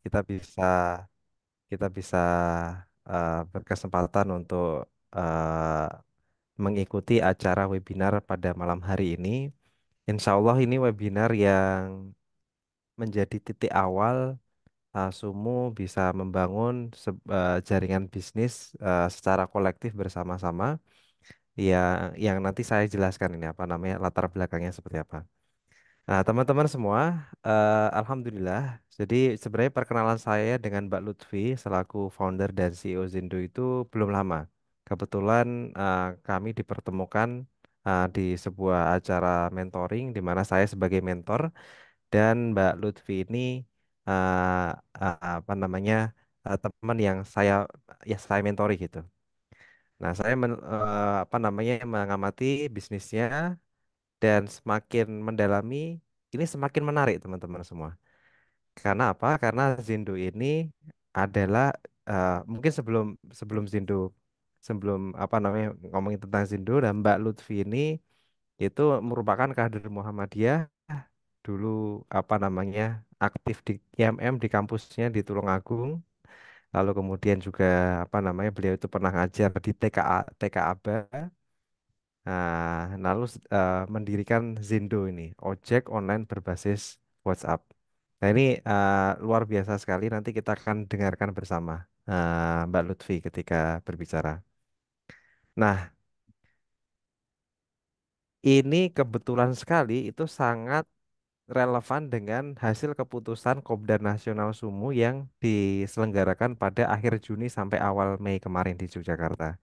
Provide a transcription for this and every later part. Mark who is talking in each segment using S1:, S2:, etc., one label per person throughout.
S1: kita bisa kita bisa berkesempatan untuk eh, mengikuti acara webinar pada malam hari ini. Insya Allah ini webinar yang menjadi titik awal Sumu bisa membangun jaringan bisnis secara kolektif bersama-sama yang nanti saya jelaskan ini apa namanya latar belakangnya seperti apa. Nah, teman-teman semua, Alhamdulillah. Jadi sebenarnya perkenalan saya dengan Mbak Lutfi selaku founder dan CEO Zindo itu belum lama. Kebetulan kami dipertemukan di sebuah acara mentoring di mana saya sebagai mentor dan Mbak Lutfi ini apa namanya teman yang saya mentori gitu. Nah, saya apa namanya mengamati bisnisnya dan semakin mendalami ini semakin menarik teman-teman semua. Karena apa? Karena Zindo ini adalah mungkin sebelum sebelum Zindo sebelum apa namanya ngomongin tentang Zindo dan Mbak Lutfi ini itu merupakan kader Muhammadiyah dulu apa namanya aktif di IMM di kampusnya di Tulungagung. Lalu kemudian juga apa namanya beliau itu pernah ngajar di TKABA. Nah, lalu mendirikan Zindo ini, ojek online berbasis WhatsApp. Nah, ini luar biasa sekali. Nanti kita akan dengarkan bersama Mbak Lutfi ketika berbicara. Nah, ini kebetulan sekali itu sangat relevan dengan hasil keputusan Kopdar Nasional Sumu yang diselenggarakan pada akhir Juni sampai awal Mei kemarin di Yogyakarta.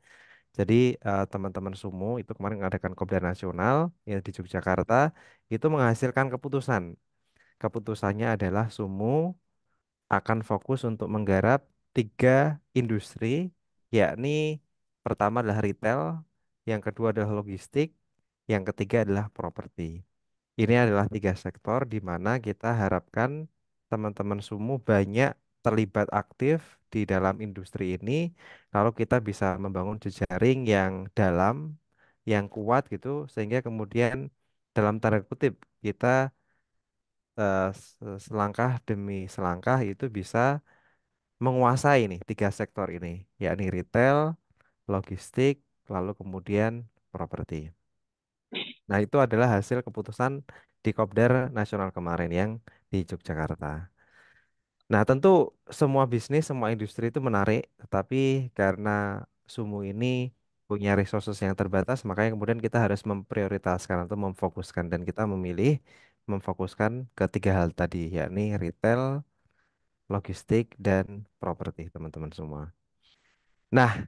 S1: Jadi teman-teman Sumu itu kemarin mengadakan Kopdar Nasional ya di Yogyakarta itu menghasilkan keputusan. Keputusannya adalah Sumu akan fokus untuk menggarap tiga industri, yakni pertama adalah retail, yang kedua adalah logistik, yang ketiga adalah properti. Ini adalah tiga sektor di mana kita harapkan teman-teman Sumu banyak terlibat aktif di dalam industri ini, lalu kita bisa membangun jejaring yang dalam, yang kuat gitu, sehingga kemudian dalam tanda kutip kita selangkah demi selangkah itu bisa menguasai nih tiga sektor ini, yakni retail, logistik, lalu kemudian properti. Nah, itu adalah hasil keputusan di Kopdar Nasional kemarin yang di Yogyakarta. Nah, tentu semua bisnis, semua industri itu menarik, tetapi karena Sumu ini punya resources yang terbatas, makanya kemudian kita harus memprioritaskan atau memfokuskan dan kita memilih memfokuskan ke tiga hal tadi, yakni retail, logistik, dan properti, teman-teman semua. Nah,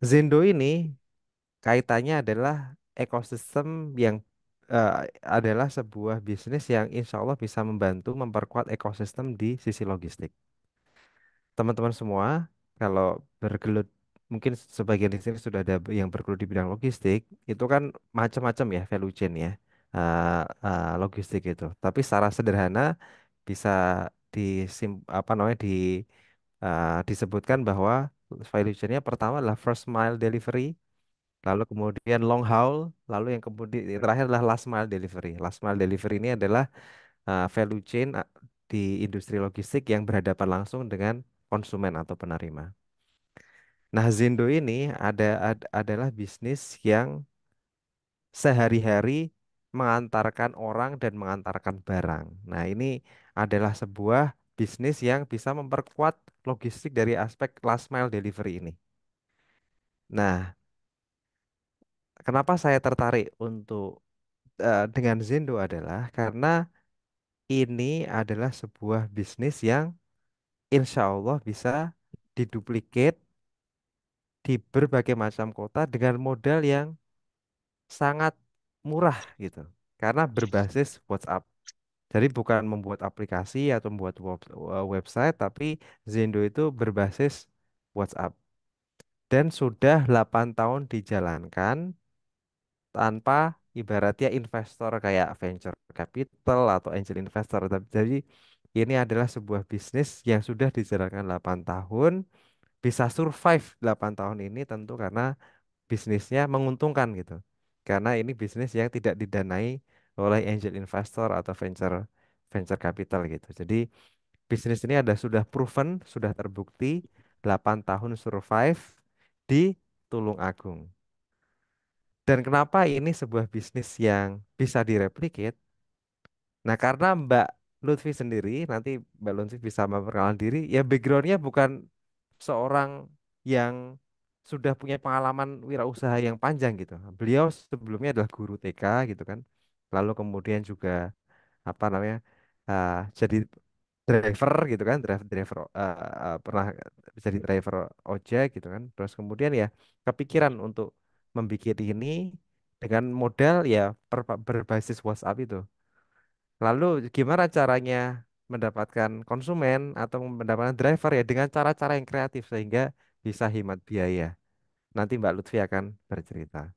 S1: Zendo ini kaitannya adalah ekosistem yang eh, adalah sebuah bisnis yang insya Allah bisa membantu memperkuat ekosistem di sisi logistik. Teman-teman semua, kalau bergelut, mungkin sebagian di sini sudah ada yang bergelut di bidang logistik, itu kan macam-macam ya value chain ya, logistik itu. Tapi secara sederhana bisa apa namanya disebutkan bahwa value chain-nya pertama adalah first mile delivery, lalu kemudian long haul, lalu yang kemudian yang terakhir adalah last mile delivery. Last mile delivery ini adalah value chain di industri logistik yang berhadapan langsung dengan konsumen atau penerima. Nah, Zendo ini adalah bisnis yang sehari-hari mengantarkan orang dan mengantarkan barang. Nah, ini adalah sebuah bisnis yang bisa memperkuat logistik dari aspek last mile delivery ini. Nah, kenapa saya tertarik untuk dengan Zendo adalah karena ini adalah sebuah bisnis yang insya Allah bisa diduplikat di berbagai macam kota dengan modal yang sangat murah gitu. Karena berbasis WhatsApp. Jadi bukan membuat aplikasi atau membuat website, tapi Zendo itu berbasis WhatsApp. Dan sudah 8 tahun dijalankan tanpa ibaratnya investor kayak venture capital atau angel investor. Jadi ini adalah sebuah bisnis yang sudah dijalankan 8 tahun, bisa survive 8 tahun ini tentu karena bisnisnya menguntungkan gitu. Karena ini bisnis yang tidak didanai oleh angel investor atau venture venture capital gitu. Jadi bisnis ini ada sudah proven, sudah terbukti 8 tahun survive di Tulung Agung. Dan kenapa ini sebuah bisnis yang bisa direplikate? Nah, karena Mbak Lutfi sendiri, nanti Mbak Lutfi bisa memperkenalkan diri, ya backgroundnya bukan seorang yang sudah punya pengalaman wirausaha yang panjang gitu. Beliau sebelumnya adalah guru TK gitu kan. Lalu kemudian juga apa namanya uh, jadi driver gitu kan, pernah jadi driver ojek gitu kan. Terus kemudian ya kepikiran untuk membuat ini dengan modal ya berbasis WhatsApp itu. Lalu gimana caranya mendapatkan konsumen atau mendapatkan driver ya dengan cara-cara yang kreatif sehingga bisa hemat biaya. Nanti Mbak Lutfi akan bercerita.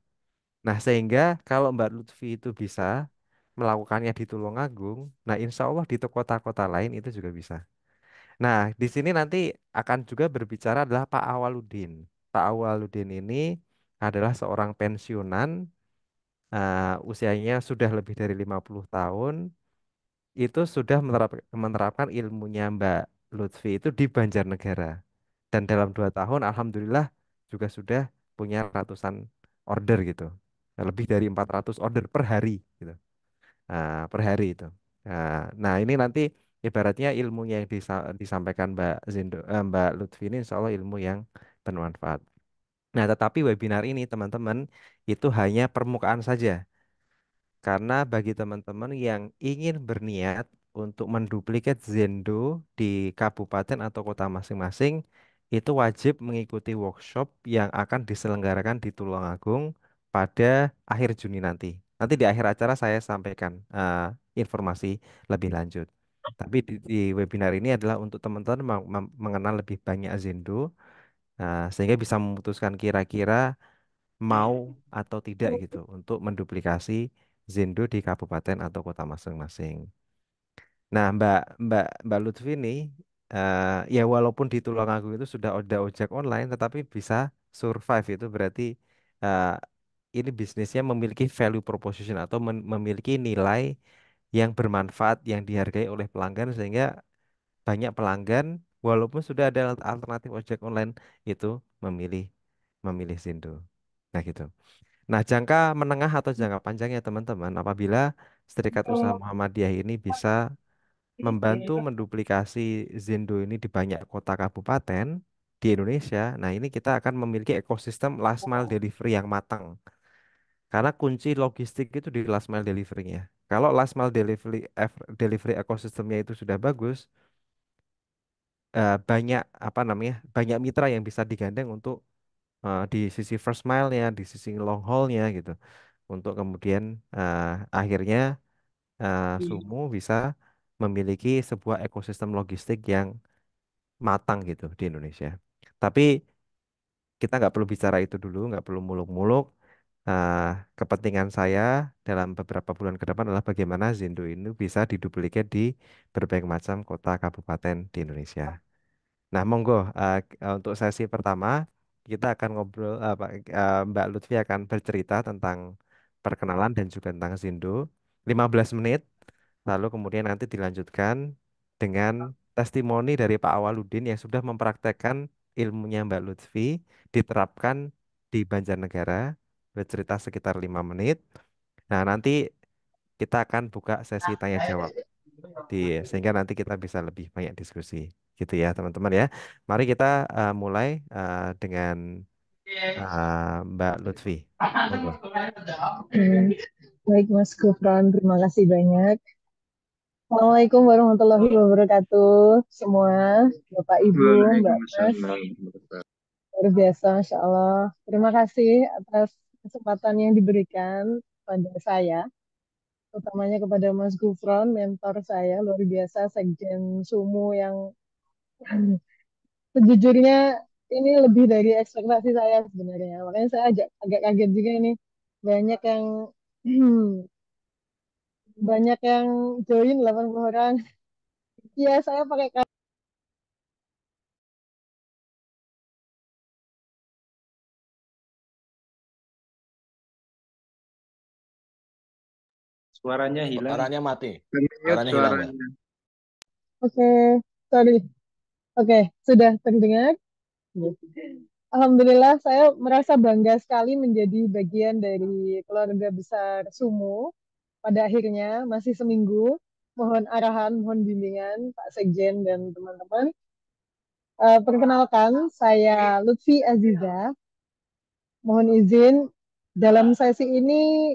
S1: Nah, sehingga kalau Mbak Lutfi itu bisa melakukannya di Tulungagung, nah insya Allah di kota-kota lain itu juga bisa. Nah, di sini nanti akan juga berbicara adalah Pak Awaludin. Pak Awaludin ini adalah seorang pensiunan, usianya sudah lebih dari 50 tahun, itu sudah menerapkan ilmunya Mbak Lutfi itu di Banjarnegara. Dan dalam 2 tahun, Alhamdulillah juga sudah punya ratusan order gitu. Lebih dari 400 order per hari gitu. Per hari itu. Nah, ini nanti ibaratnya ilmunya yang disampaikan Mbak Lutfi ini insya Allah ilmu yang bermanfaat. Nah, tetapi webinar ini teman-teman itu hanya permukaan saja. Karena bagi teman-teman yang ingin berniat untuk menduplikat Zendo di kabupaten atau kota masing-masing, itu wajib mengikuti workshop yang akan diselenggarakan di Tulungagung pada akhir Juni nanti. Nanti di akhir acara saya sampaikan informasi lebih lanjut. Tapi di webinar ini adalah untuk teman-teman mengenal lebih banyak Zendo, sehingga bisa memutuskan kira-kira mau atau tidak gitu untuk menduplikasi Zendo di kabupaten atau kota masing-masing. Nah, Mbak Lutfi ini ya walaupun di Tulungagung itu sudah ada ojek online, tetapi bisa survive itu berarti eh, ini bisnisnya memiliki value proposition atau memiliki nilai yang bermanfaat yang dihargai oleh pelanggan sehingga banyak pelanggan walaupun sudah ada alternatif ojek online itu memilih memilih Zendo. Nah, gitu. Nah, jangka menengah atau jangka panjangnya teman-teman, apabila Serikat Usaha Muhammadiyah ini bisa membantu menduplikasi Zendo ini di banyak kota kabupaten di Indonesia, nah ini kita akan memiliki ekosistem last mile delivery yang matang. Karena kunci logistik itu di last mile delivery-nya. Kalau last mile delivery ekosistemnya itu sudah bagus, banyak apa namanya, banyak mitra yang bisa digandeng untuk di sisi first mile-nya, di sisi long haul-nya gitu. Untuk kemudian akhirnya Sumu bisa memiliki sebuah ekosistem logistik yang matang gitu di Indonesia. Tapi kita nggak perlu bicara itu dulu, nggak perlu muluk-muluk. Eh, Kepentingan saya dalam beberapa bulan ke depan adalah bagaimana Zendo ini bisa diduplikat di berbagai macam kota kabupaten di Indonesia. Nah, monggo untuk sesi pertama kita akan ngobrol Mbak Lutfi akan bercerita tentang perkenalan dan juga tentang Zindo 15 menit. Lalu kemudian nanti dilanjutkan dengan testimoni dari Pak Awaludin yang sudah mempraktekkan ilmunya Mbak Lutfi diterapkan di Banjarnegara bercerita sekitar 5 menit. Nah, nanti kita akan buka sesi tanya jawab sehingga nanti kita bisa lebih banyak diskusi gitu ya teman-teman ya. Mari kita mulai dengan Mbak Lutfi. Monggo.
S2: Hmm, Baik Mas Gufron, terima kasih banyak. Assalamualaikum warahmatullahi wabarakatuh semua, Bapak Ibu, Mbak Mas,
S3: Waalaikumsalam.
S2: luar biasa, Masya Allah. Terima kasih atas kesempatan yang diberikan kepada saya, utamanya kepada Mas Gufron, mentor saya, luar biasa, Sekjen Sumu yang sejujurnya ini lebih dari ekspektasi saya sebenarnya. Makanya saya agak kaget juga ini, banyak yang banyak yang join 80 orang. Iya, saya pakai
S3: Suaranya hilang.
S4: Suaranya mati.
S3: Mute
S4: Suaranya hilang, Mbak.
S3: suaranya.
S2: Oke, Sorry. Oke, sudah terdengar? Alhamdulillah, saya merasa bangga sekali menjadi bagian dari keluarga besar Sumo. Pada akhirnya, masih seminggu. Mohon arahan, mohon bimbingan Pak Sekjen dan teman-teman. Perkenalkan, saya Lutfi Aziza. Mohon izin, dalam sesi ini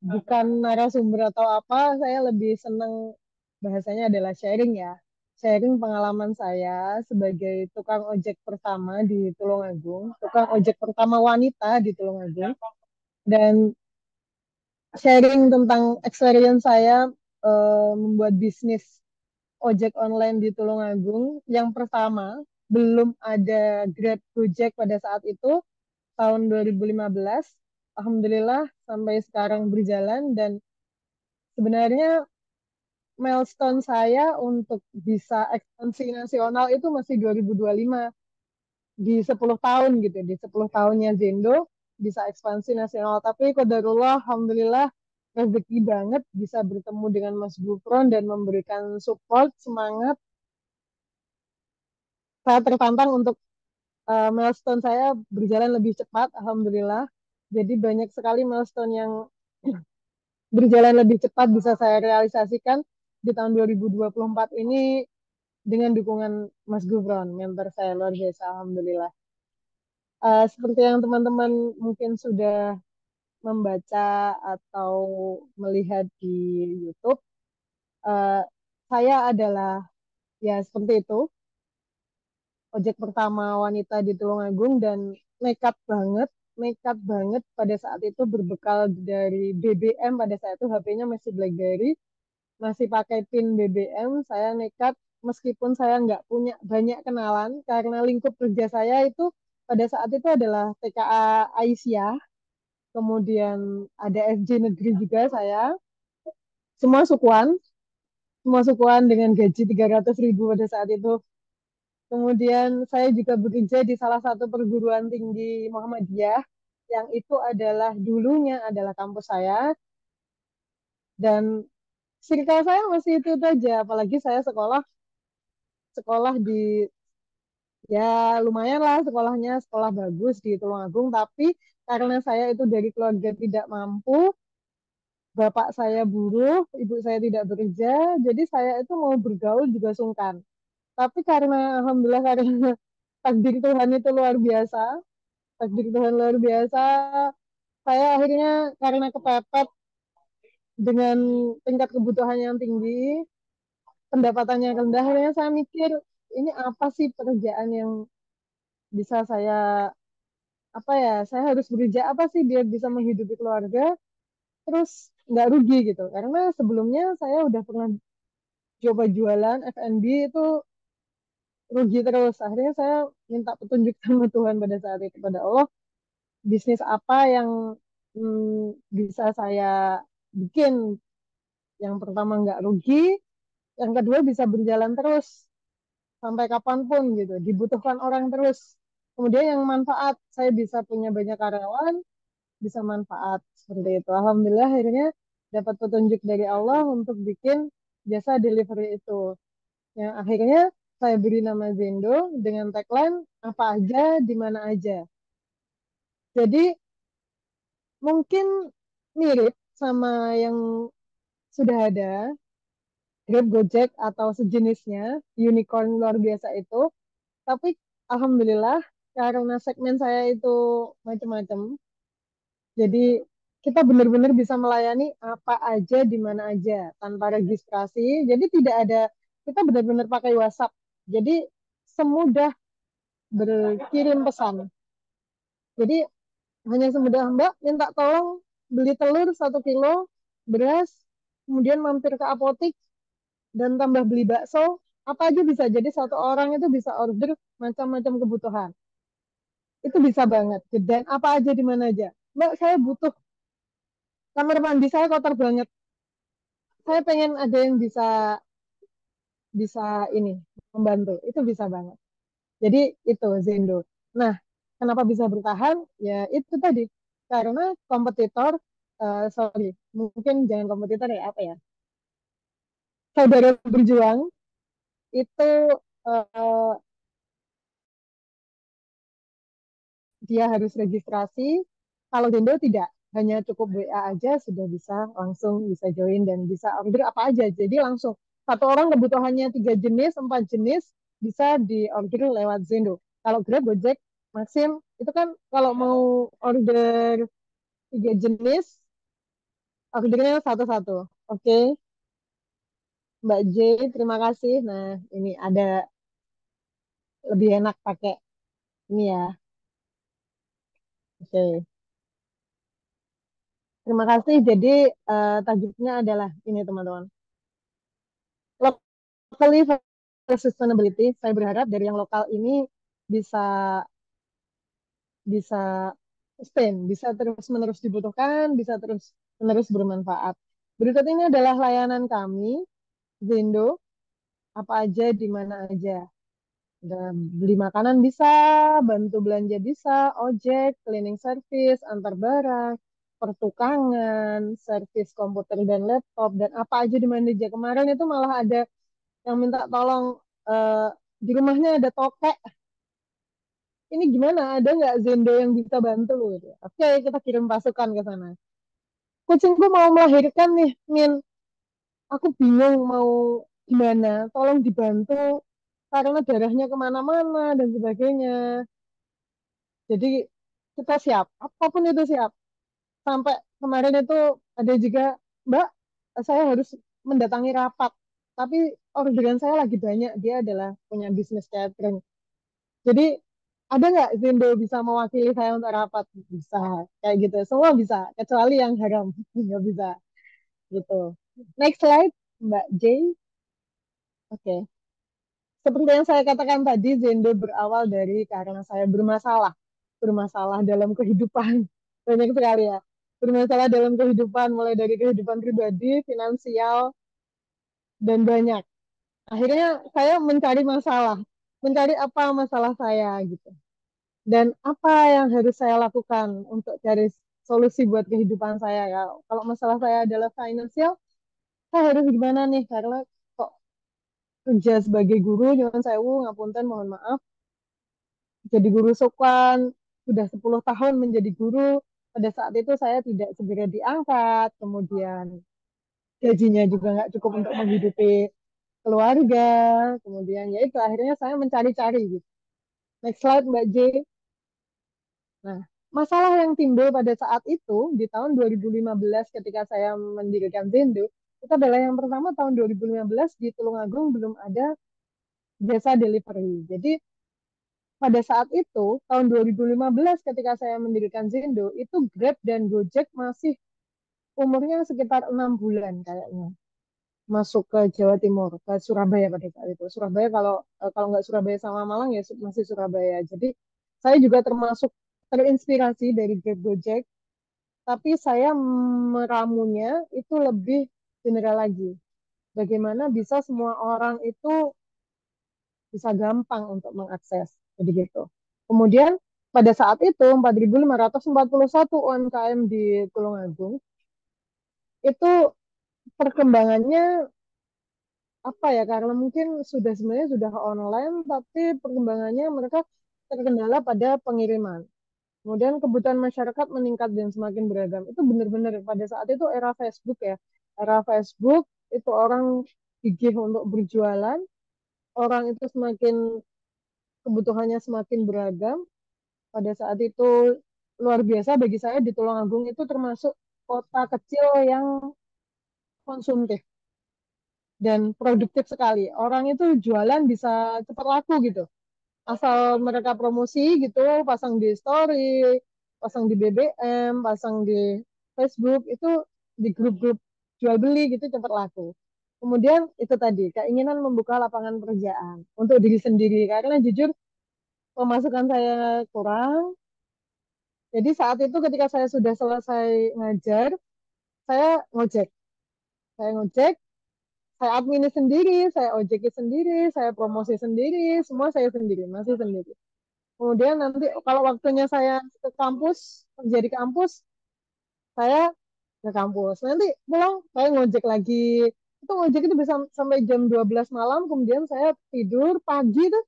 S2: bukan narasumber atau apa, saya lebih senang bahasanya adalah sharing ya. Sharing pengalaman saya sebagai tukang ojek pertama di Tulungagung, tukang ojek pertama wanita di Tulungagung, dan sharing tentang experience saya membuat bisnis ojek online di Tulungagung. Yang pertama, belum ada Grab Gojek pada saat itu, tahun 2015. Alhamdulillah sampai sekarang berjalan dan sebenarnya milestone saya untuk bisa ekspansi nasional itu masih 2025 di 10 tahun gitu, di 10 tahunnya Zendo bisa ekspansi nasional. Tapi qadarullah, alhamdulillah rezeki banget bisa bertemu dengan Mas Gufron dan memberikan support, semangat. Saya tertantang untuk milestone saya berjalan lebih cepat, alhamdulillah. Jadi banyak sekali milestone yang berjalan lebih cepat bisa saya realisasikan di tahun 2024 ini dengan dukungan Mas Gufron, mentor saya luar biasa, alhamdulillah. Seperti yang teman-teman mungkin sudah membaca atau melihat di YouTube, uh, saya adalah ya seperti itu, ojek pertama wanita di Tulungagung dan nekat banget pada saat itu berbekal dari BBM pada saat itu HP-nya masih BlackBerry, masih pakai PIN BBM, saya nekat meskipun saya nggak punya banyak kenalan karena lingkup kerja saya itu pada saat itu adalah TKA Aisyah, kemudian ada SJ Negeri juga saya, semua sukuan, semua sukuan dengan gaji 300.000 pada saat itu. Kemudian saya juga bekerja di salah satu perguruan tinggi Muhammadiyah yang itu adalah dulunya adalah kampus saya dan circle saya masih itu aja, apalagi saya sekolah sekolah di ya lumayan lah sekolahnya, sekolah bagus di Tulungagung, tapi karena saya itu dari keluarga tidak mampu, bapak saya buruh, ibu saya tidak bekerja, jadi saya itu mau bergaul juga sungkan. Tapi karena alhamdulillah karena takdir Tuhan itu luar biasa, takdir Tuhan luar biasa, saya akhirnya karena kepepet dengan tingkat kebutuhan yang tinggi, pendapatannya rendah, akhirnya saya mikir ini apa sih pekerjaan yang bisa saya apa ya, saya harus bekerja apa sih biar bisa menghidupi keluarga terus nggak rugi gitu, karena sebelumnya saya udah pernah coba jualan F&B itu rugi terus. Akhirnya saya minta petunjuk sama Tuhan pada saat itu, pada Allah, bisnis apa yang bisa saya bikin, yang pertama nggak rugi, yang kedua bisa berjalan terus sampai kapanpun gitu, dibutuhkan orang terus, kemudian yang manfaat, saya bisa punya banyak karyawan, bisa manfaat seperti itu. Alhamdulillah akhirnya dapat petunjuk dari Allah untuk bikin jasa delivery itu. Yang akhirnya saya beri nama Zendo dengan tagline apa aja di mana aja. Jadi mungkin mirip sama yang sudah ada Grab, Gojek atau sejenisnya, unicorn luar biasa itu. Tapi alhamdulillah karena segmen saya itu macam-macam, jadi kita benar-benar bisa melayani apa aja di mana aja tanpa registrasi. Jadi tidak ada, kita benar-benar pakai WhatsApp. Jadi semudah berkirim pesan. Jadi hanya semudah Mbak minta tolong beli telur 1 kilo, beras, kemudian mampir ke apotik dan tambah beli bakso, apa aja bisa. Jadi satu orang itu bisa order macam-macam kebutuhan. Itu bisa banget. Dan apa aja di mana aja. Mbak, saya butuh kamar mandi saya kotor banget. Saya pengen ada yang bisa bisa ini membantu. Itu bisa banget. Jadi itu Zendo. Nah, kenapa bisa bertahan? Ya itu tadi. Karena kompetitor, sorry, mungkin jangan kompetitor ya, apa ya? Saudara berjuang itu eh, dia harus registrasi. Kalau Gendo tidak, hanya cukup WA aja sudah bisa langsung bisa join dan bisa order apa aja. Jadi langsung satu orang kebutuhannya 3 jenis, 4 jenis bisa diorder lewat Zendo. Kalau Grab, Gojek, Maxim itu kan kalau mau order 3 jenis, ordernya satu-satu. Oke, Mbak J, terima kasih. Nah, ini ada lebih enak pakai ini ya. Oke, terima kasih. Jadi tajuknya adalah ini teman-teman. Locally for sustainability. Saya berharap dari yang lokal ini bisa bisa sustain, bisa terus-menerus dibutuhkan, bisa terus-menerus bermanfaat. Berikut ini adalah layanan kami, Zendo, apa aja, di mana aja. Ada beli makanan bisa, bantu belanja bisa, ojek, cleaning service, antar barang, pertukangan, servis komputer dan laptop, dan apa aja di mana aja. Kemarin itu malah ada yang minta tolong eh, di rumahnya ada tokek. Ini gimana? Ada nggak Zendo yang bisa bantu? Gitu. Oke, kita kirim pasukan ke sana. Kucingku mau melahirkan nih, Min. Aku bingung mau gimana. Tolong dibantu karena darahnya kemana-mana dan sebagainya. Jadi kita siap, apapun itu siap. Sampai kemarin itu ada juga, Mbak, saya harus mendatangi rapat. Tapi orderan saya lagi banyak. Dia adalah punya bisnis catering. Jadi ada nggak Zindo bisa mewakili saya untuk rapat? Bisa, kayak gitu. Semua bisa, kecuali yang haram. Nggak bisa, gitu. Next slide, Mbak J. Oke. Seperti yang saya katakan tadi, Zendo berawal dari karena saya bermasalah. Bermasalah dalam kehidupan. Banyak sekali ya. Bermasalah dalam kehidupan, mulai dari kehidupan pribadi, finansial, dan banyak. Akhirnya saya mencari masalah. Mencari apa masalah saya, gitu. Dan apa yang harus saya lakukan untuk cari solusi buat kehidupan saya ya. Kalau masalah saya adalah finansial, saya harus gimana nih? Karena kok kerja sebagai guru, jangan sewu, ngapunten, mohon maaf. Jadi guru sokan, sudah 10 tahun menjadi guru. Pada saat itu saya tidak segera diangkat, kemudian gajinya juga nggak cukup untuk menghidupi keluarga. Kemudian ya itu akhirnya saya mencari-cari gitu. Next slide Mbak J. Nah, masalah yang timbul pada saat itu di tahun 2015 ketika saya mendirikan Zendo, itu adalah yang pertama tahun 2015 di Tulungagung belum ada jasa delivery. Jadi pada saat itu tahun 2015 ketika saya mendirikan Zendo itu Grab dan Gojek masih umurnya sekitar 6 bulan kayaknya masuk ke Jawa Timur, ke Surabaya pada saat itu. Surabaya kalau nggak Surabaya sama Malang ya masih Surabaya. Jadi saya juga termasuk terinspirasi dari Grab Gojek, tapi saya meramunya itu lebih general lagi. Bagaimana bisa semua orang itu bisa gampang untuk mengakses. Jadi gitu. Kemudian pada saat itu 4.541 UMKM di Tulungagung itu perkembangannya apa ya karena mungkin sudah sebenarnya sudah online tapi perkembangannya mereka terkendala pada pengiriman. Kemudian kebutuhan masyarakat meningkat dan semakin beragam. Itu benar-benar pada saat itu era Facebook ya. Era Facebook itu orang gigih untuk berjualan, orang itu semakin kebutuhannya semakin beragam. Pada saat itu luar biasa bagi saya di Tulungagung itu termasuk kota kecil yang konsumtif dan produktif sekali. Orang itu jualan bisa cepat laku gitu. Asal mereka promosi gitu, pasang di story, pasang di BBM, pasang di Facebook, itu di grup-grup jual beli gitu cepat laku. Kemudian itu tadi, keinginan membuka lapangan pekerjaan untuk diri sendiri. Karena jujur pemasukan saya kurang. Jadi saat itu ketika saya sudah selesai ngajar, saya ngojek. Saya ngojek, saya admin sendiri, saya ojeki sendiri, saya promosi sendiri, semua saya sendiri, masih sendiri. Kemudian nanti kalau waktunya saya ke kampus, kerja di kampus, saya ke kampus. Nanti pulang, saya ngojek lagi. Itu ngojek itu bisa sampai jam 12 malam, kemudian saya tidur pagi tuh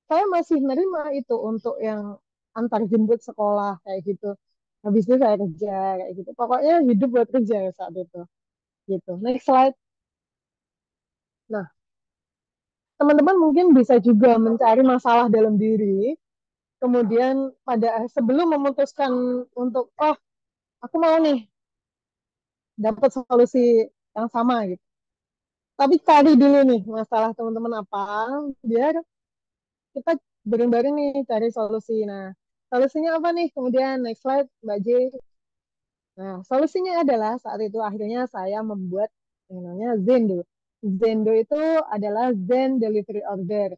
S2: saya masih nerima itu untuk yang antar jemput sekolah kayak gitu. Habis itu saya kerja kayak gitu. Pokoknya hidup buat kerja saat itu. Gitu. Next slide. Nah, teman-teman mungkin bisa juga mencari masalah dalam diri. Kemudian pada sebelum memutuskan untuk, oh aku mau nih dapat solusi yang sama gitu. Tapi cari dulu nih masalah teman-teman apa, biar kita bareng-bareng nih cari solusi. Nah, solusinya apa nih? Kemudian next slide, Mbak J. Nah, solusinya adalah saat itu akhirnya saya membuat yang namanya Zendo. Zendo itu adalah Zen Delivery Order.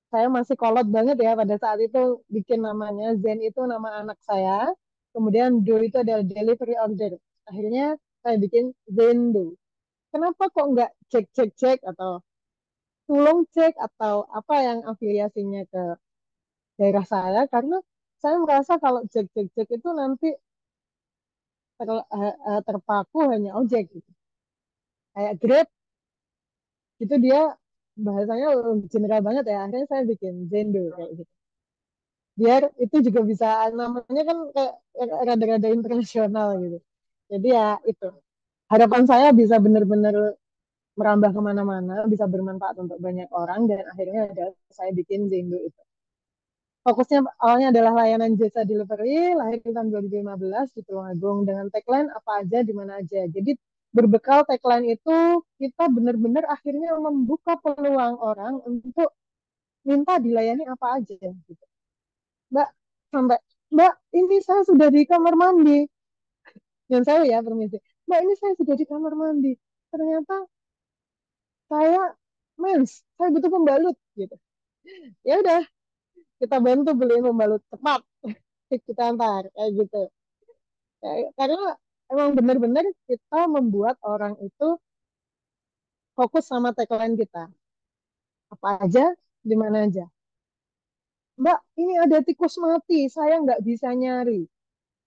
S2: Saya masih kolot banget ya pada saat itu bikin namanya. Zen itu nama anak saya. Kemudian Do itu adalah Delivery Order. Akhirnya saya bikin Zendo. Kenapa kok nggak cek cek cek atau tolong cek atau apa yang afiliasinya ke daerah saya? Karena saya merasa kalau cek cek cek itu nanti terpaku hanya ojek gitu. Kayak Grab itu dia bahasanya general banget ya. Akhirnya saya bikin Zendo kayak gitu. Biar itu juga bisa namanya kan kayak rada-rada internasional gitu. Jadi ya itu. Harapan saya bisa benar-benar merambah kemana-mana, bisa bermanfaat untuk banyak orang dan akhirnya ada saya bikin Zendo itu. Fokusnya awalnya adalah layanan jasa delivery, lahir di tahun 2015 di Tulungagung dengan tagline apa aja di mana aja. Jadi berbekal tagline itu kita benar-benar akhirnya membuka peluang orang untuk minta dilayani apa aja gitu. Mbak, sampai Mbak, ini saya sudah di kamar mandi. Yang saya ya permisi. Mbak, ini saya sudah di kamar mandi. Ternyata saya mens, saya butuh pembalut gitu. Ya udah, kita bantu beliin pembalut cepat. Kita antar kayak gitu. Karena emang benar-benar kita membuat orang itu fokus sama tagline kita. Apa aja, di mana aja. Mbak, ini ada tikus mati, saya nggak bisa nyari.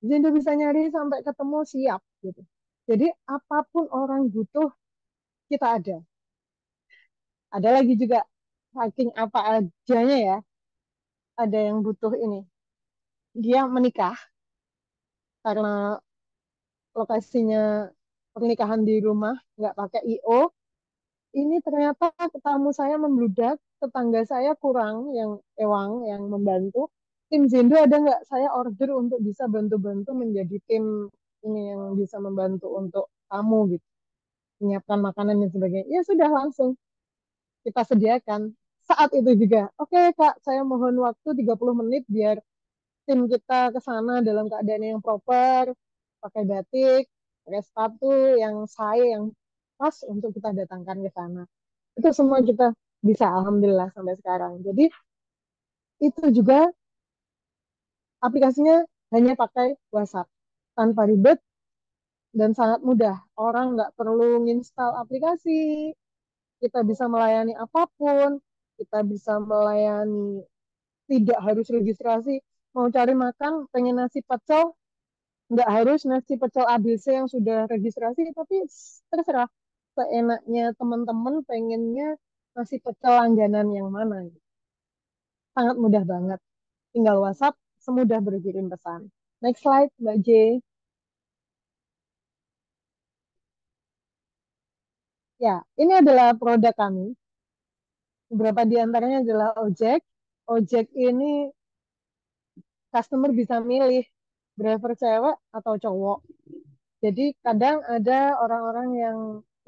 S2: Jadi bisa nyari sampai ketemu siap gitu. Jadi apapun orang butuh, kita ada. Ada lagi juga, saking apa adanya ya, ada yang butuh ini. Dia menikah karena lokasinya pernikahan di rumah, nggak pakai IO, ini ternyata tamu saya membludak, tetangga saya kurang yang ewang yang membantu. Tim Zendo ada nggak? Saya order untuk bisa bantu-bantu menjadi tim ini yang bisa membantu untuk tamu gitu, menyiapkan makanan dan sebagainya. Ya sudah langsung kita sediakan. Saat itu juga, oke Kak, saya mohon waktu 30 menit biar tim kita ke sana dalam keadaan yang proper, pakai batik, pakai sepatu yang saya yang pas untuk kita datangkan ke sana. Itu semua kita bisa alhamdulillah sampai sekarang. Jadi itu juga aplikasinya hanya pakai WhatsApp tanpa ribet dan sangat mudah. Orang nggak perlu install aplikasi, kita bisa melayani apapun, kita bisa melayani tidak harus registrasi. Mau cari makan, pengen nasi pecel, nggak harus nasi pecel ABC yang sudah registrasi, tapi terserah seenaknya teman-teman pengennya nasi pecel langganan yang mana. Sangat mudah banget. Tinggal WhatsApp, semudah berkirim pesan. Next slide, Mbak J. Ya, ini adalah produk kami. Beberapa di antaranya adalah ojek. Ojek ini customer bisa milih driver cewek atau cowok. Jadi kadang ada orang-orang yang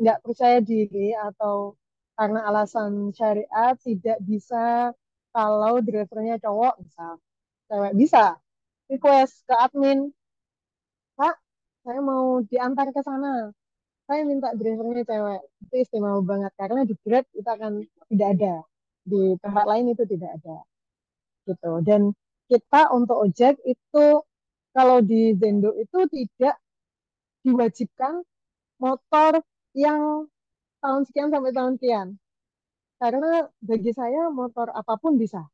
S2: nggak percaya diri atau karena alasan syariat tidak bisa kalau drivernya cowok, misal cewek bisa request ke admin, Kak, saya mau diantar ke sana. Saya minta drivernya cewek. Itu istimewa banget karena di Grab itu akan tidak ada. Di tempat lain itu tidak ada gitu. Dan kita untuk ojek itu kalau di Zendo itu tidak diwajibkan motor yang tahun sekian sampai tahun sekian. Karena bagi saya motor apapun bisa.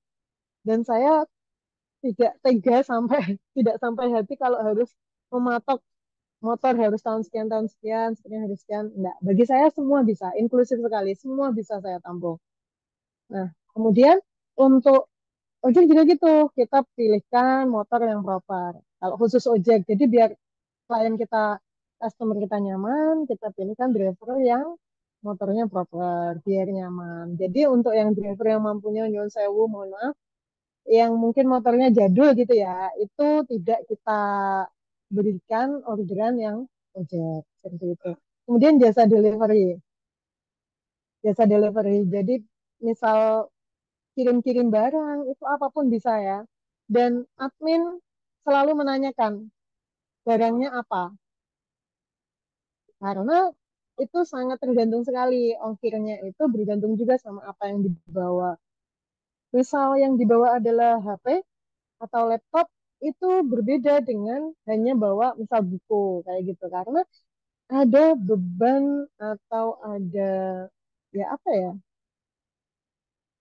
S2: Dan saya tidak tega sampai tidak sampai hati kalau harus mematok. motor harus tahun sekian, sekian harus sekian. Enggak, bagi saya semua bisa, inklusif sekali, semua bisa saya tampung. Nah, kemudian untuk ojek juga gitu, kita pilihkan motor yang proper. Kalau khusus ojek, jadi biar klien kita, customer kita nyaman, kita pilihkan driver yang motornya proper, biar nyaman. Jadi untuk yang driver yang mampunya nyuwun sewu, mohon maaf, yang mungkin motornya jadul gitu ya, itu tidak kita berikan orderan yang ojek seperti itu. Kemudian jasa delivery. Jadi misal kirim-kirim barang itu apapun bisa ya. Dan admin selalu menanyakan barangnya apa, karena itu sangat tergantung sekali ongkirnya itu bergantung juga sama apa yang dibawa. Misal yang dibawa adalah HP atau laptop itu berbeda dengan hanya bawa misal buku kayak gitu karena ada beban atau ada ya apa ya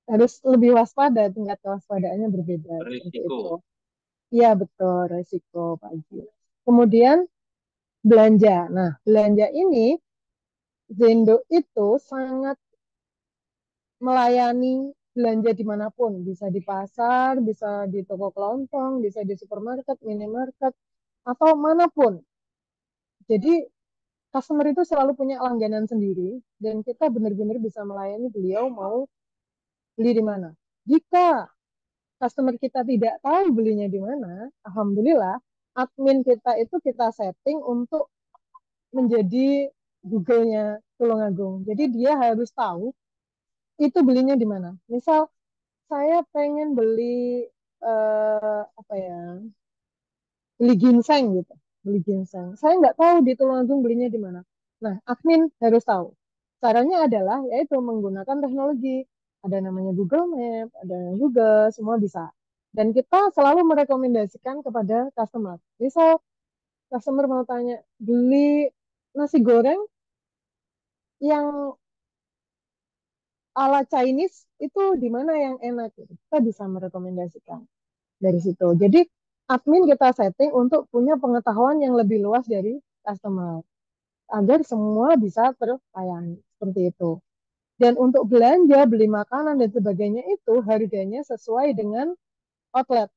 S2: harus lebih waspada tingkat kewaspadaannya berbeda seperti itu.
S3: Risiko.
S2: Iya betul resiko Pak Haji. Kemudian belanja. Nah belanja ini Zendo itu sangat melayani belanja dimanapun, bisa di pasar, bisa di toko kelontong, bisa di supermarket, minimarket, atau manapun. Jadi customer itu selalu punya langganan sendiri dan kita benar-benar bisa melayani beliau mau beli di mana. Jika customer kita tidak tahu belinya di mana, alhamdulillah admin kita itu kita setting untuk menjadi Google-nya Tulungagung. Jadi dia harus tahu itu belinya di mana. Misal saya pengen beli apa ya, beli ginseng gitu, beli ginseng. Saya nggak tahu di Tulungagung belinya di mana. Nah, admin harus tahu. Caranya adalah yaitu menggunakan teknologi. Ada namanya Google Map, ada Google, semua bisa. Dan kita selalu merekomendasikan kepada customer. Misal customer mau tanya, beli nasi goreng yang ala Chinese itu di mana yang enak? Kita bisa merekomendasikan dari situ. Jadi admin kita setting untuk punya pengetahuan yang lebih luas dari customer agar semua bisa terlayani seperti itu. Dan untuk belanja, beli makanan dan sebagainya itu harganya sesuai dengan outlet,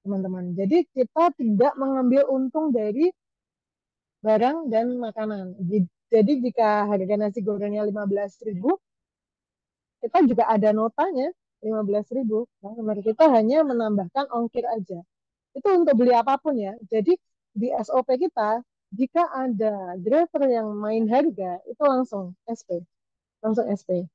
S2: teman-teman. Jadi kita tidak mengambil untung dari barang dan makanan. Jadi jika harga nasi gorengnya 15.000, kita juga ada notanya 15.000. Nah, kita hanya menambahkan ongkir aja. Itu untuk beli apapun ya. Jadi di SOP kita, jika ada driver yang main harga, itu langsung SP. Langsung SP.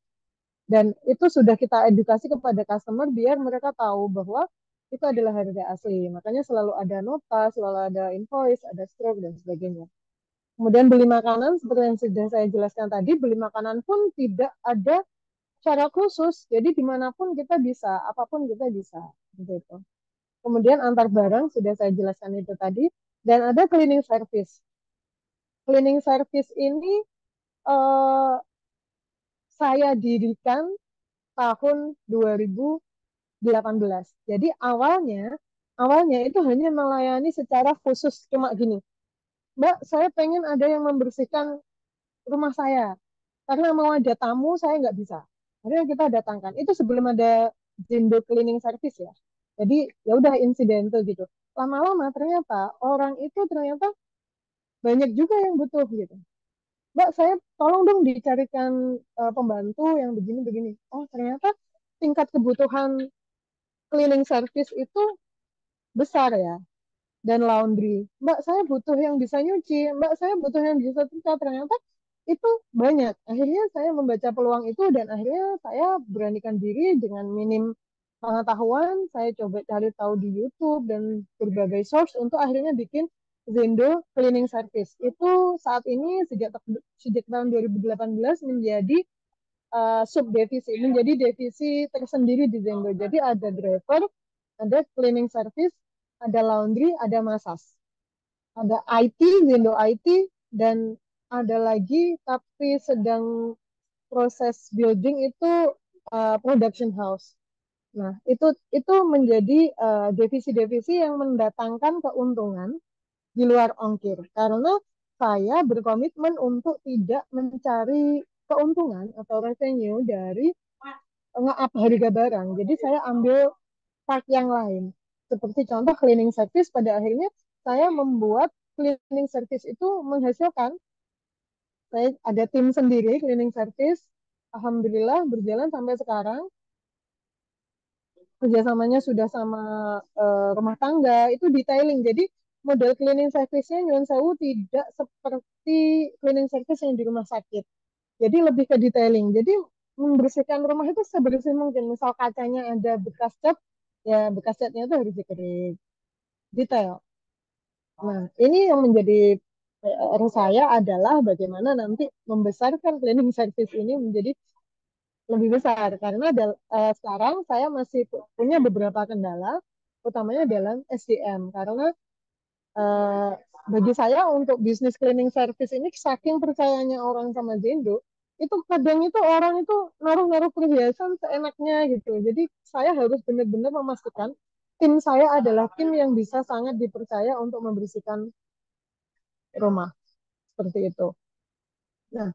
S2: Dan itu sudah kita edukasi kepada customer biar mereka tahu bahwa itu adalah harga asli. Makanya selalu ada nota, selalu ada invoice, ada stroke, dan sebagainya. Kemudian beli makanan, seperti yang sudah saya jelaskan tadi, beli makanan pun tidak ada cara khusus. Jadi dimanapun kita bisa, apapun kita bisa. Gitu. Kemudian antar barang, sudah saya jelaskan itu tadi. Dan ada cleaning service. Cleaning service ini eh, saya dirikan tahun 2018. Jadi awalnya itu hanya melayani secara khusus cuma gini. Mbak, saya pengen ada yang membersihkan rumah saya. Karena mau ada tamu, saya nggak bisa. Akhirnya kita datangkan. Itu sebelum ada Zindo Cleaning Service ya. Jadi ya udah insidental gitu. Lama-lama ternyata orang itu ternyata banyak juga yang butuh gitu. Mbak, saya tolong dong dicarikan pembantu yang begini-begini. Oh, ternyata tingkat kebutuhan cleaning service itu besar ya. Dan laundry. Mbak, saya butuh yang bisa nyuci. Mbak, saya butuh yang bisa setrika. Ternyata itu banyak. Akhirnya saya membaca peluang itu dan akhirnya saya beranikan diri dengan minim pengetahuan. Saya coba cari tahu di YouTube dan berbagai source untuk akhirnya bikin Zendo Cleaning Service. Itu saat ini sejak tahun 2018 menjadi subdivisi, menjadi divisi tersendiri di Zendo. Jadi ada driver, ada cleaning service, ada laundry, ada massage, ada IT, Zendo IT, dan ada lagi tapi sedang proses building itu production house. Nah, itu menjadi divisi-divisi yang mendatangkan keuntungan di luar ongkir. Karena saya berkomitmen untuk tidak mencari keuntungan atau revenue dari nge-up harga barang. Jadi saya ambil part yang lain. Seperti contoh cleaning service, pada akhirnya saya membuat cleaning service itu menghasilkan. Saya ada tim sendiri cleaning service. Alhamdulillah berjalan sampai sekarang. Kerjasamanya sudah sama rumah tangga, itu detailing. Jadi model cleaning service-nya Nyuwun Sewu tidak seperti cleaning service yang di rumah sakit. Jadi lebih ke detailing. Jadi membersihkan rumah itu sebersih mungkin. Misal kacanya ada bekas cat, ya bekas catnya itu harus dikerik. Detail. Nah, ini yang menjadi PR saya adalah bagaimana nanti membesarkan cleaning service ini menjadi lebih besar. Karena sekarang saya masih punya beberapa kendala, utamanya dalam SDM. Karena eh, bagi saya untuk bisnis cleaning service ini saking percayanya orang sama Zendo, itu kadang itu orang itu naruh-naruh perhiasan seenaknya gitu. Jadi saya harus benar-benar memastikan tim saya adalah tim yang bisa sangat dipercaya untuk membersihkan rumah seperti itu. Nah,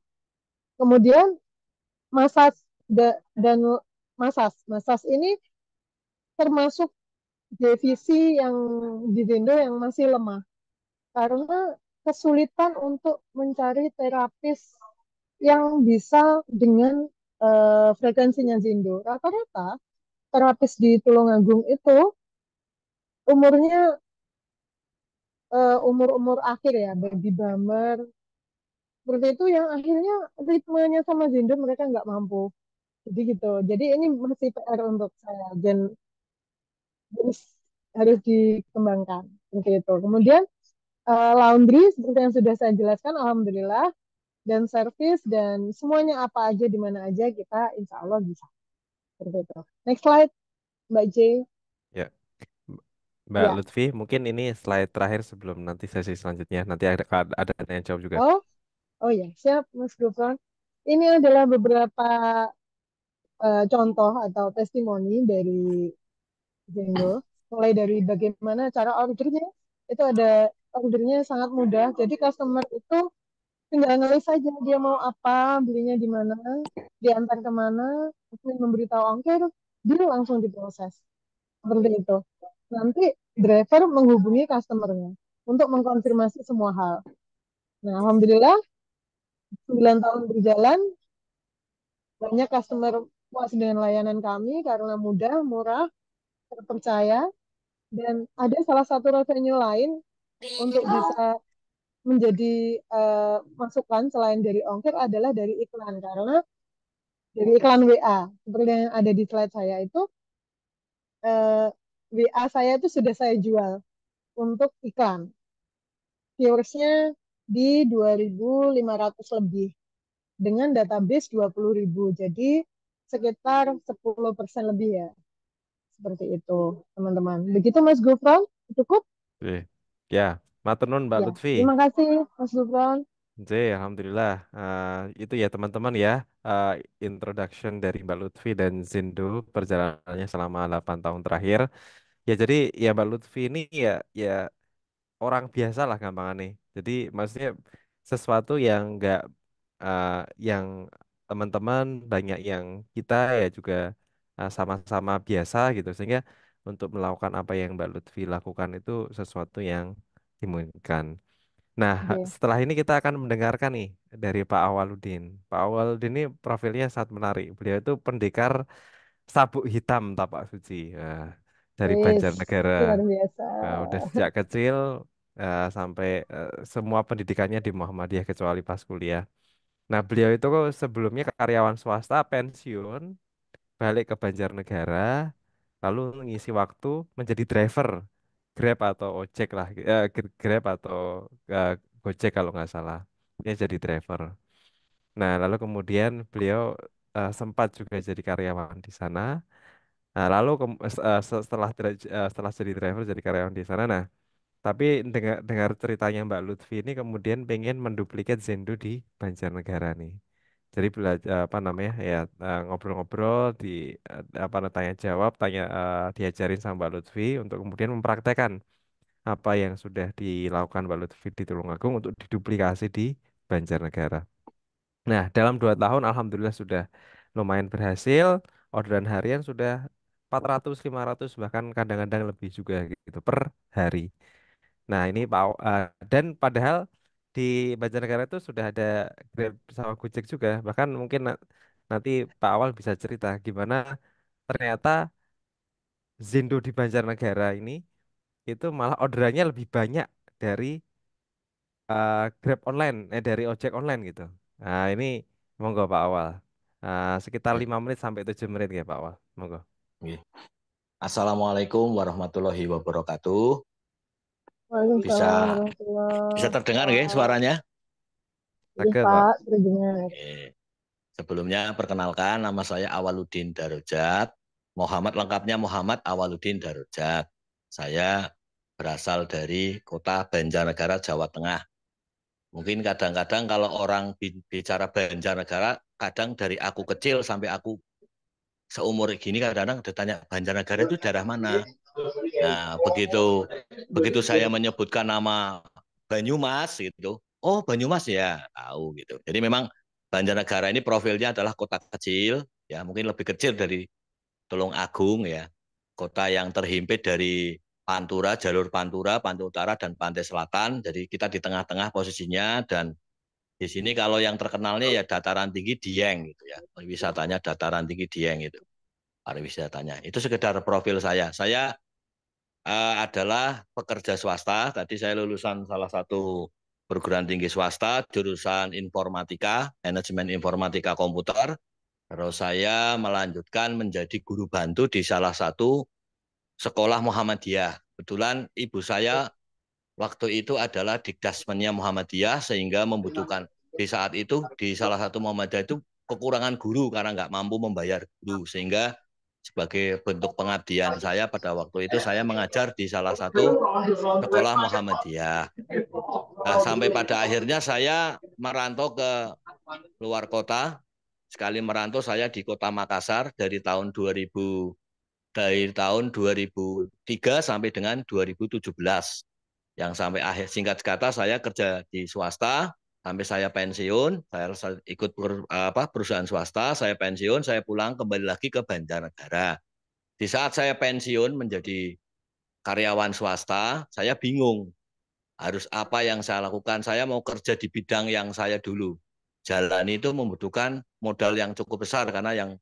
S2: kemudian masas dan masas ini termasuk divisi yang di Zendo yang masih lemah karena kesulitan untuk mencari terapis yang bisa dengan frekuensinya Zindo. Rata-rata terapis di Tulungagung itu umurnya umur-umur akhir ya, baby boomer. Seperti itu yang akhirnya ritmenya sama Zindo mereka nggak mampu. Jadi gitu. Jadi ini masih PR untuk saya dan harus harus dikembangkan. Seperti itu. Kemudian laundry seperti yang sudah saya jelaskan, alhamdulillah dan service dan semuanya apa aja di mana aja kita insya Allah bisa seperti itu. Next slide, Mbak J.
S1: Ya, Mbak
S2: Ya,
S1: Lutfi, mungkin ini slide terakhir sebelum nanti sesi selanjutnya. Nanti ada tanya jawab juga.
S2: oh, oh ya, siap, Mas Gufron. Ini adalah beberapa contoh atau testimoni dari Zendo. Mulai dari bagaimana cara ordernya, itu ada ordernya sangat mudah. Jadi customer itu tinggal ngelis saja dia mau apa, belinya di mana, diantar kemana, kemudian memberitahu ongkir, dia langsung diproses. Seperti itu. Nanti driver menghubungi customernya untuk mengkonfirmasi semua hal. Nah, alhamdulillah 9 tahun berjalan, banyak customer puas dengan layanan kami karena mudah, murah, terpercaya, dan ada salah satu revenue lain untuk bisa menjadi masukan selain dari ongkir adalah dari iklan karena dari iklan WA seperti yang ada di slide saya itu eh, WA saya itu sudah saya jual untuk iklan viewersnya di 2.500 lebih dengan database 20.000. Jadi sekitar 10% lebih ya. Seperti itu, teman-teman. Begitu Mas Gufron, cukup?
S1: Oke. Ya, matur nuwun Mbak
S2: Ya,
S1: Lutfi.
S2: terima kasih Mas Gufron.
S1: J, Alhamdulillah. Itu ya teman-teman ya, eh, introduction dari Mbak Lutfi dan Zindo perjalanannya selama 8 tahun terakhir. Ya jadi ya Mbak Lutfi ini ya orang biasa lah gampang nih. Jadi maksudnya sesuatu yang enggak uh, yang teman-teman banyak yang kita ya juga sama-sama biasa gitu sehingga untuk melakukan apa yang Mbak Lutfi lakukan itu sesuatu yang dimungkinkan. Nah,
S2: Oke.
S1: setelah ini kita akan mendengarkan nih dari Pak Awaludin. Pak Awaludin ini profilnya sangat menarik. Beliau itu pendekar sabuk hitam tapak suci, dari
S2: Wis,
S1: Banjarnegara.
S2: luar biasa.
S1: Udah sejak kecil sampai semua pendidikannya di Muhammadiyah kecuali pas kuliah. Nah, beliau itu kok sebelumnya karyawan swasta pensiun, balik ke Banjarnegara, lalu ngisi waktu menjadi driver Grab atau ojek lah, Grab atau eh, Gojek kalau nggak salah. Dia jadi driver. Nah, lalu kemudian beliau sempat juga jadi karyawan di sana. Nah, lalu setelah jadi driver jadi karyawan di sana. Nah, tapi dengar dengar ceritanya Mbak Lutfi ini kemudian pengen menduplikat Zendo di Banjarnegara nih. Jadi belajar apa namanya ya ngobrol-ngobrol di apa tanya jawab diajarin sama Mbak Lutfi untuk kemudian mempraktekkan apa yang sudah dilakukan Pak Lutfi di Tulungagung untuk diduplikasi di Banjarnegara. Nah, dalam 2 tahun Alhamdulillah sudah lumayan berhasil. Orderan harian sudah 400, 500 bahkan kadang-kadang lebih juga gitu per hari. Nah, ini dan padahal di Banjarnegara itu sudah ada Grab sama Gojek juga. Bahkan mungkin nanti Pak Awal bisa cerita gimana ternyata Zendo di Banjarnegara ini itu malah orderannya lebih banyak dari Grab online, dari ojek online gitu. Nah, ini monggo Pak Awal. Sekitar 5 menit sampai 7 menit ya Pak Awal. Monggo.
S3: Assalamualaikum warahmatullahi wabarakatuh.
S2: Waalaikumsalam
S3: Bisa bisa
S2: warahmatullahi
S3: terdengar nggih
S2: wabarakatuh.
S3: suaranya?
S2: Iya
S1: Oke Pak.
S2: Pak, terdengar.
S3: Oke. Sebelumnya perkenalkan nama saya Awaludin Darujat. Muhammad lengkapnya Muhammad Awaludin Darujat. Saya berasal dari kota Banjarnegara, Jawa Tengah. Mungkin kadang-kadang kalau orang bicara Banjarnegara, kadang dari aku kecil sampai aku seumur gini kadang-kadang ditanya Banjarnegara itu daerah mana? Nah, begitu begitu saya menyebutkan nama Banyumas gitu, oh Banyumas ya tahu gitu. Jadi memang Banjarnegara ini profilnya adalah kota kecil, ya mungkin lebih kecil dari Tulungagung ya, kota yang terhimpit dari Pantura, jalur Pantura, Pantai Utara dan Pantai Selatan. Jadi kita di tengah-tengah posisinya dan di sini kalau yang terkenalnya ya dataran tinggi Dieng gitu ya, wisatanya dataran tinggi Dieng itu pariwisatanya. Itu sekedar profil saya. Saya adalah pekerja swasta. Tadi saya lulusan salah satu perguruan tinggi swasta, jurusan informatika, manajemen informatika komputer. Terus saya melanjutkan menjadi guru bantu di salah satu sekolah Muhammadiyah. Kebetulan ibu saya waktu itu adalah Dikdasmennya Muhammadiyah sehingga membutuhkan di saat itu di salah satu Muhammadiyah itu kekurangan guru karena nggak mampu membayar guru sehingga sebagai bentuk pengabdian saya pada waktu itu saya mengajar di salah satu sekolah Muhammadiyah. Nah, sampai pada akhirnya saya merantau ke luar kota. Sekali merantau saya di kota Makassar dari tahun 2003 sampai dengan 2017. Yang sampai akhir singkat kata saya kerja di swasta sampai saya pensiun, saya ikut perusahaan swasta, saya pensiun, saya pulang kembali lagi ke Banjarnegara. Di saat saya pensiun menjadi karyawan swasta, saya bingung harus apa yang saya lakukan. Saya mau kerja di bidang yang saya dulu jalani itu membutuhkan modal yang cukup besar karena yang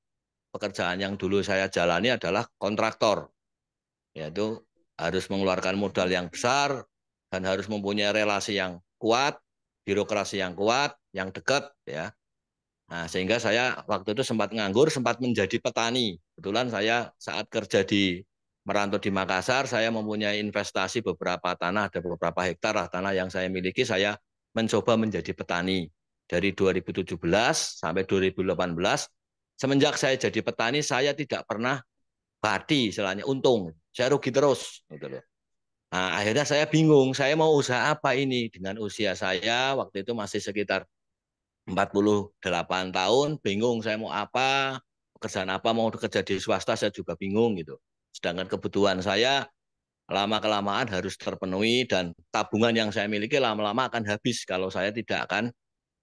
S3: pekerjaan yang dulu saya jalani adalah kontraktor, yaitu harus mengeluarkan modal yang besar dan harus mempunyai relasi yang kuat, birokrasi yang kuat, yang dekat ya. Nah, sehingga saya waktu itu sempat nganggur, sempat menjadi petani. Kebetulan saya saat kerja di merantau di Makassar, saya mempunyai investasi beberapa tanah, ada beberapa hektar lah tanah yang saya miliki, saya mencoba menjadi petani. Dari 2017 sampai 2018, semenjak saya jadi petani, saya tidak pernah badi, istilahnya untung. Saya rugi terus. Gitu loh. Nah, akhirnya saya bingung, saya mau usaha apa ini? Dengan usia saya, waktu itu masih sekitar 48 tahun, bingung saya mau apa, pekerjaan apa, mau kerja di swasta saya juga bingung gitu. Sedangkan kebutuhan saya lama-kelamaan harus terpenuhi dan tabungan yang saya miliki lama-lama akan habis kalau saya tidak akan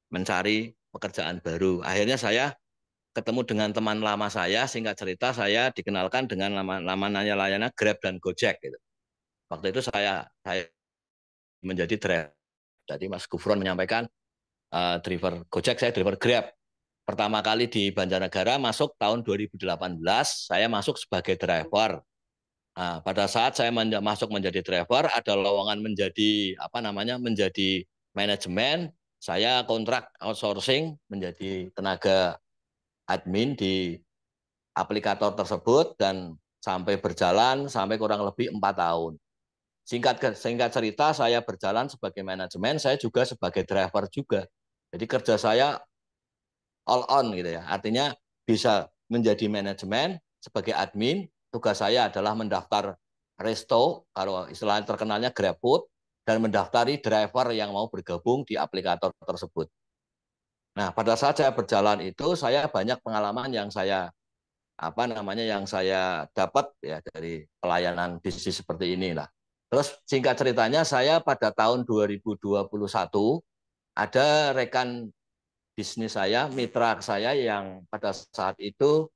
S3: mencari pekerjaan baru. Akhirnya saya ketemu dengan teman lama saya, singkat cerita saya dikenalkan dengan namanya layanan Grab dan Gojek gitu. Waktu itu saya menjadi driver. Jadi Mas Gufron menyampaikan driver Gojek, saya driver Grab. Pertama kali di Banjarnegara masuk tahun 2018, saya masuk sebagai driver. Nah, pada saat saya masuk menjadi driver, ada lowongan menjadi apa namanya menjadi manajemen. Saya kontrak outsourcing menjadi tenaga admin di aplikator tersebut dan sampai berjalan sampai kurang lebih 4 tahun. Singkat cerita, saya berjalan sebagai manajemen, saya juga sebagai driver juga. Jadi kerja saya all on gitu ya. Artinya bisa menjadi manajemen sebagai admin, tugas saya adalah mendaftar resto, kalau istilahnya terkenalnya GrabFood, dan mendaftari driver yang mau bergabung di aplikator tersebut. Nah, pada saat saya berjalan itu, saya banyak pengalaman yang saya dapat ya dari pelayanan bisnis seperti inilah. Terus singkat ceritanya saya pada tahun 2021 ada rekan bisnis saya, mitra saya yang pada saat itu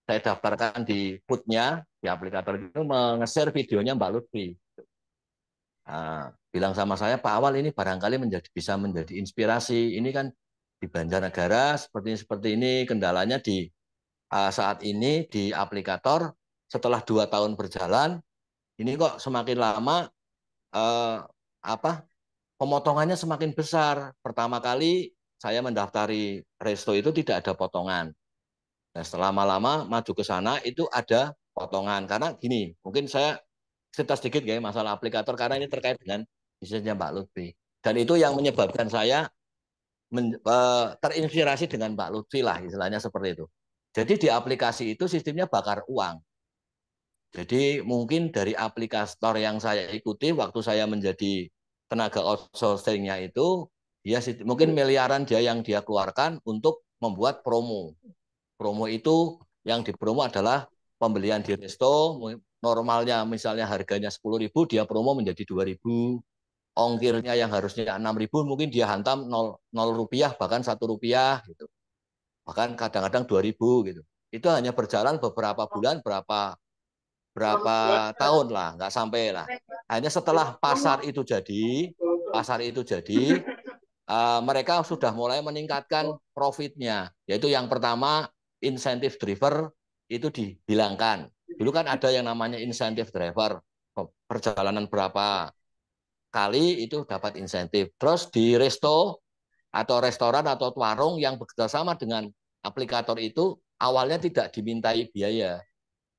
S3: saya daftarkan di foodnya, di aplikator itu nge-share videonya Mbak Lutfi. Nah, bilang sama saya, Pak Awal ini barangkali bisa menjadi inspirasi. Ini kan di Banjarnegara seperti ini kendalanya di saat ini di aplikator setelah 2 tahun berjalan, ini kok semakin lama uh, apa pemotongannya semakin besar. Pertama kali saya mendaftar resto itu tidak ada potongan. Nah, setelah lama-lama maju ke sana itu ada potongan. Karena gini, mungkin saya cerita sedikit ya masalah aplikator karena ini terkait dengan bisnisnya Mbak Lutfi. Dan itu yang menyebabkan saya terinspirasi dengan Mbak Lutfi lah istilahnya seperti itu. Jadi di aplikasi itu sistemnya bakar uang. Jadi mungkin dari aplikator yang saya ikuti waktu saya menjadi tenaga outsourcing-nya itu, dia mungkin miliaran yang dia keluarkan untuk membuat promo. Promo itu yang dipromo adalah pembelian di resto, normalnya misalnya harganya 10.000, dia promo menjadi 2.000. Ongkirnya yang harusnya 6.000 mungkin dia hantam 0 rupiah bahkan 1 rupiah gitu. Bahkan kadang-kadang 2.000 gitu. Itu hanya berjalan beberapa bulan, berapa berapa tahun lah, nggak sampai lah. Hanya setelah pasar itu jadi, mereka sudah mulai meningkatkan profitnya. Yaitu yang pertama, insentif driver itu dihilangkan. Dulu kan ada yang namanya insentif driver, perjalanan berapa kali itu dapat insentif. Terus di resto atau restoran atau warung yang bekerjasama dengan aplikator itu awalnya tidak dimintai biaya.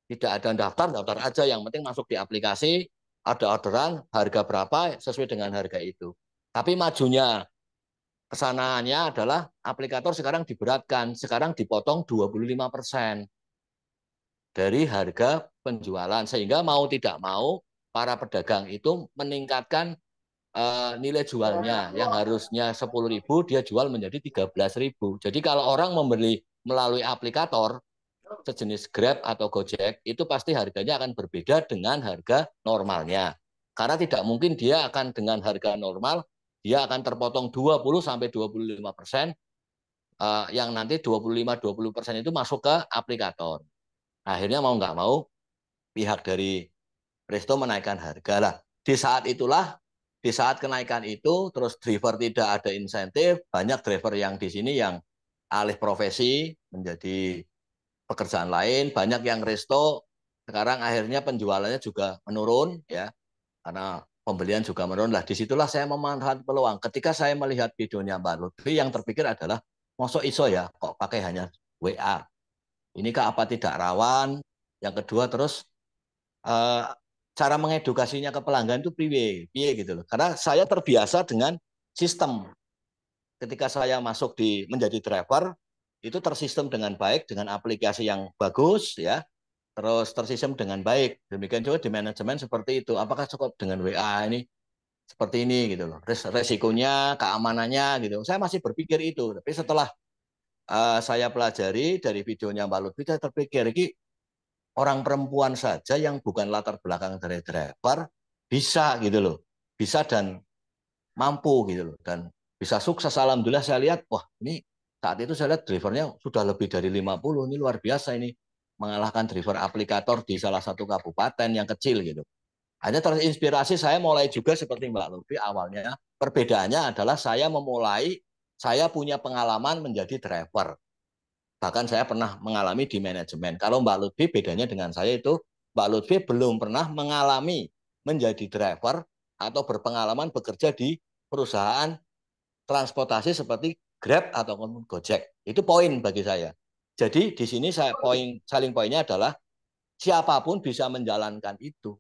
S3: Tidak ada daftar aja, yang penting masuk di aplikasi, ada orderan, harga berapa, sesuai dengan harga itu. Tapi majunya kesanaannya adalah aplikator sekarang diberatkan, sekarang dipotong 25% dari harga penjualan, sehingga mau tidak mau para pedagang itu meningkatkan nilai jualnya, yang harusnya 10.000 dia jual menjadi 13.000. Jadi kalau orang membeli melalui aplikator sejenis Grab atau Gojek, itu pasti harganya akan berbeda dengan harga normalnya. Karena tidak mungkin dia akan dengan harga normal, dia akan terpotong 20-25%, yang nanti 25-20% itu masuk ke aplikator. Akhirnya mau nggak mau, pihak dari resto menaikkan harga lah. Di saat kenaikan itu, terus driver tidak ada insentif, banyak driver yang di sini yang alih profesi menjadi pekerjaan lain, banyak yang resto sekarang akhirnya penjualannya juga menurun ya, karena pembelian juga menurun lah. Disitulah saya memanfaatkan peluang. Ketika saya melihat videonya Mbak Lutfi, yang terpikir adalah mosok iso ya kok pakai hanya WA. Ini kah apa tidak rawan? Yang kedua terus eh, cara mengedukasinya ke pelanggan itu piye gitu loh. Karena saya terbiasa dengan sistem. Ketika saya masuk menjadi driver, itu tersistem dengan baik dengan aplikasi yang bagus ya, terus tersistem dengan baik. Demikian juga di manajemen seperti itu. Apakah cukup dengan WA ini seperti ini gitu loh. Resikonya, keamanannya gitu. Saya masih berpikir itu. Tapi setelah saya pelajari dari videonya Mbak Lutfi, saya terpikir ini orang perempuan saja yang bukan latar belakang dari driver bisa gitu loh. Bisa dan mampu gitu loh, dan bisa sukses. Alhamdulillah saya lihat, wah ini saat itu saya lihat drivernya sudah lebih dari 50, ini luar biasa ini, mengalahkan driver aplikator di salah satu kabupaten yang kecil gitu. Hanya terinspirasi saya mulai juga seperti Mbak Lutfi awalnya. Perbedaannya adalah saya punya pengalaman menjadi driver. Bahkan saya pernah mengalami di manajemen. Kalau Mbak Lutfi bedanya dengan saya itu, Mbak Lutfi belum pernah mengalami menjadi driver atau berpengalaman bekerja di perusahaan transportasi seperti Grab atau Gojek. Itu poin bagi saya. Jadi di sini saling poinnya adalah siapapun bisa menjalankan itu.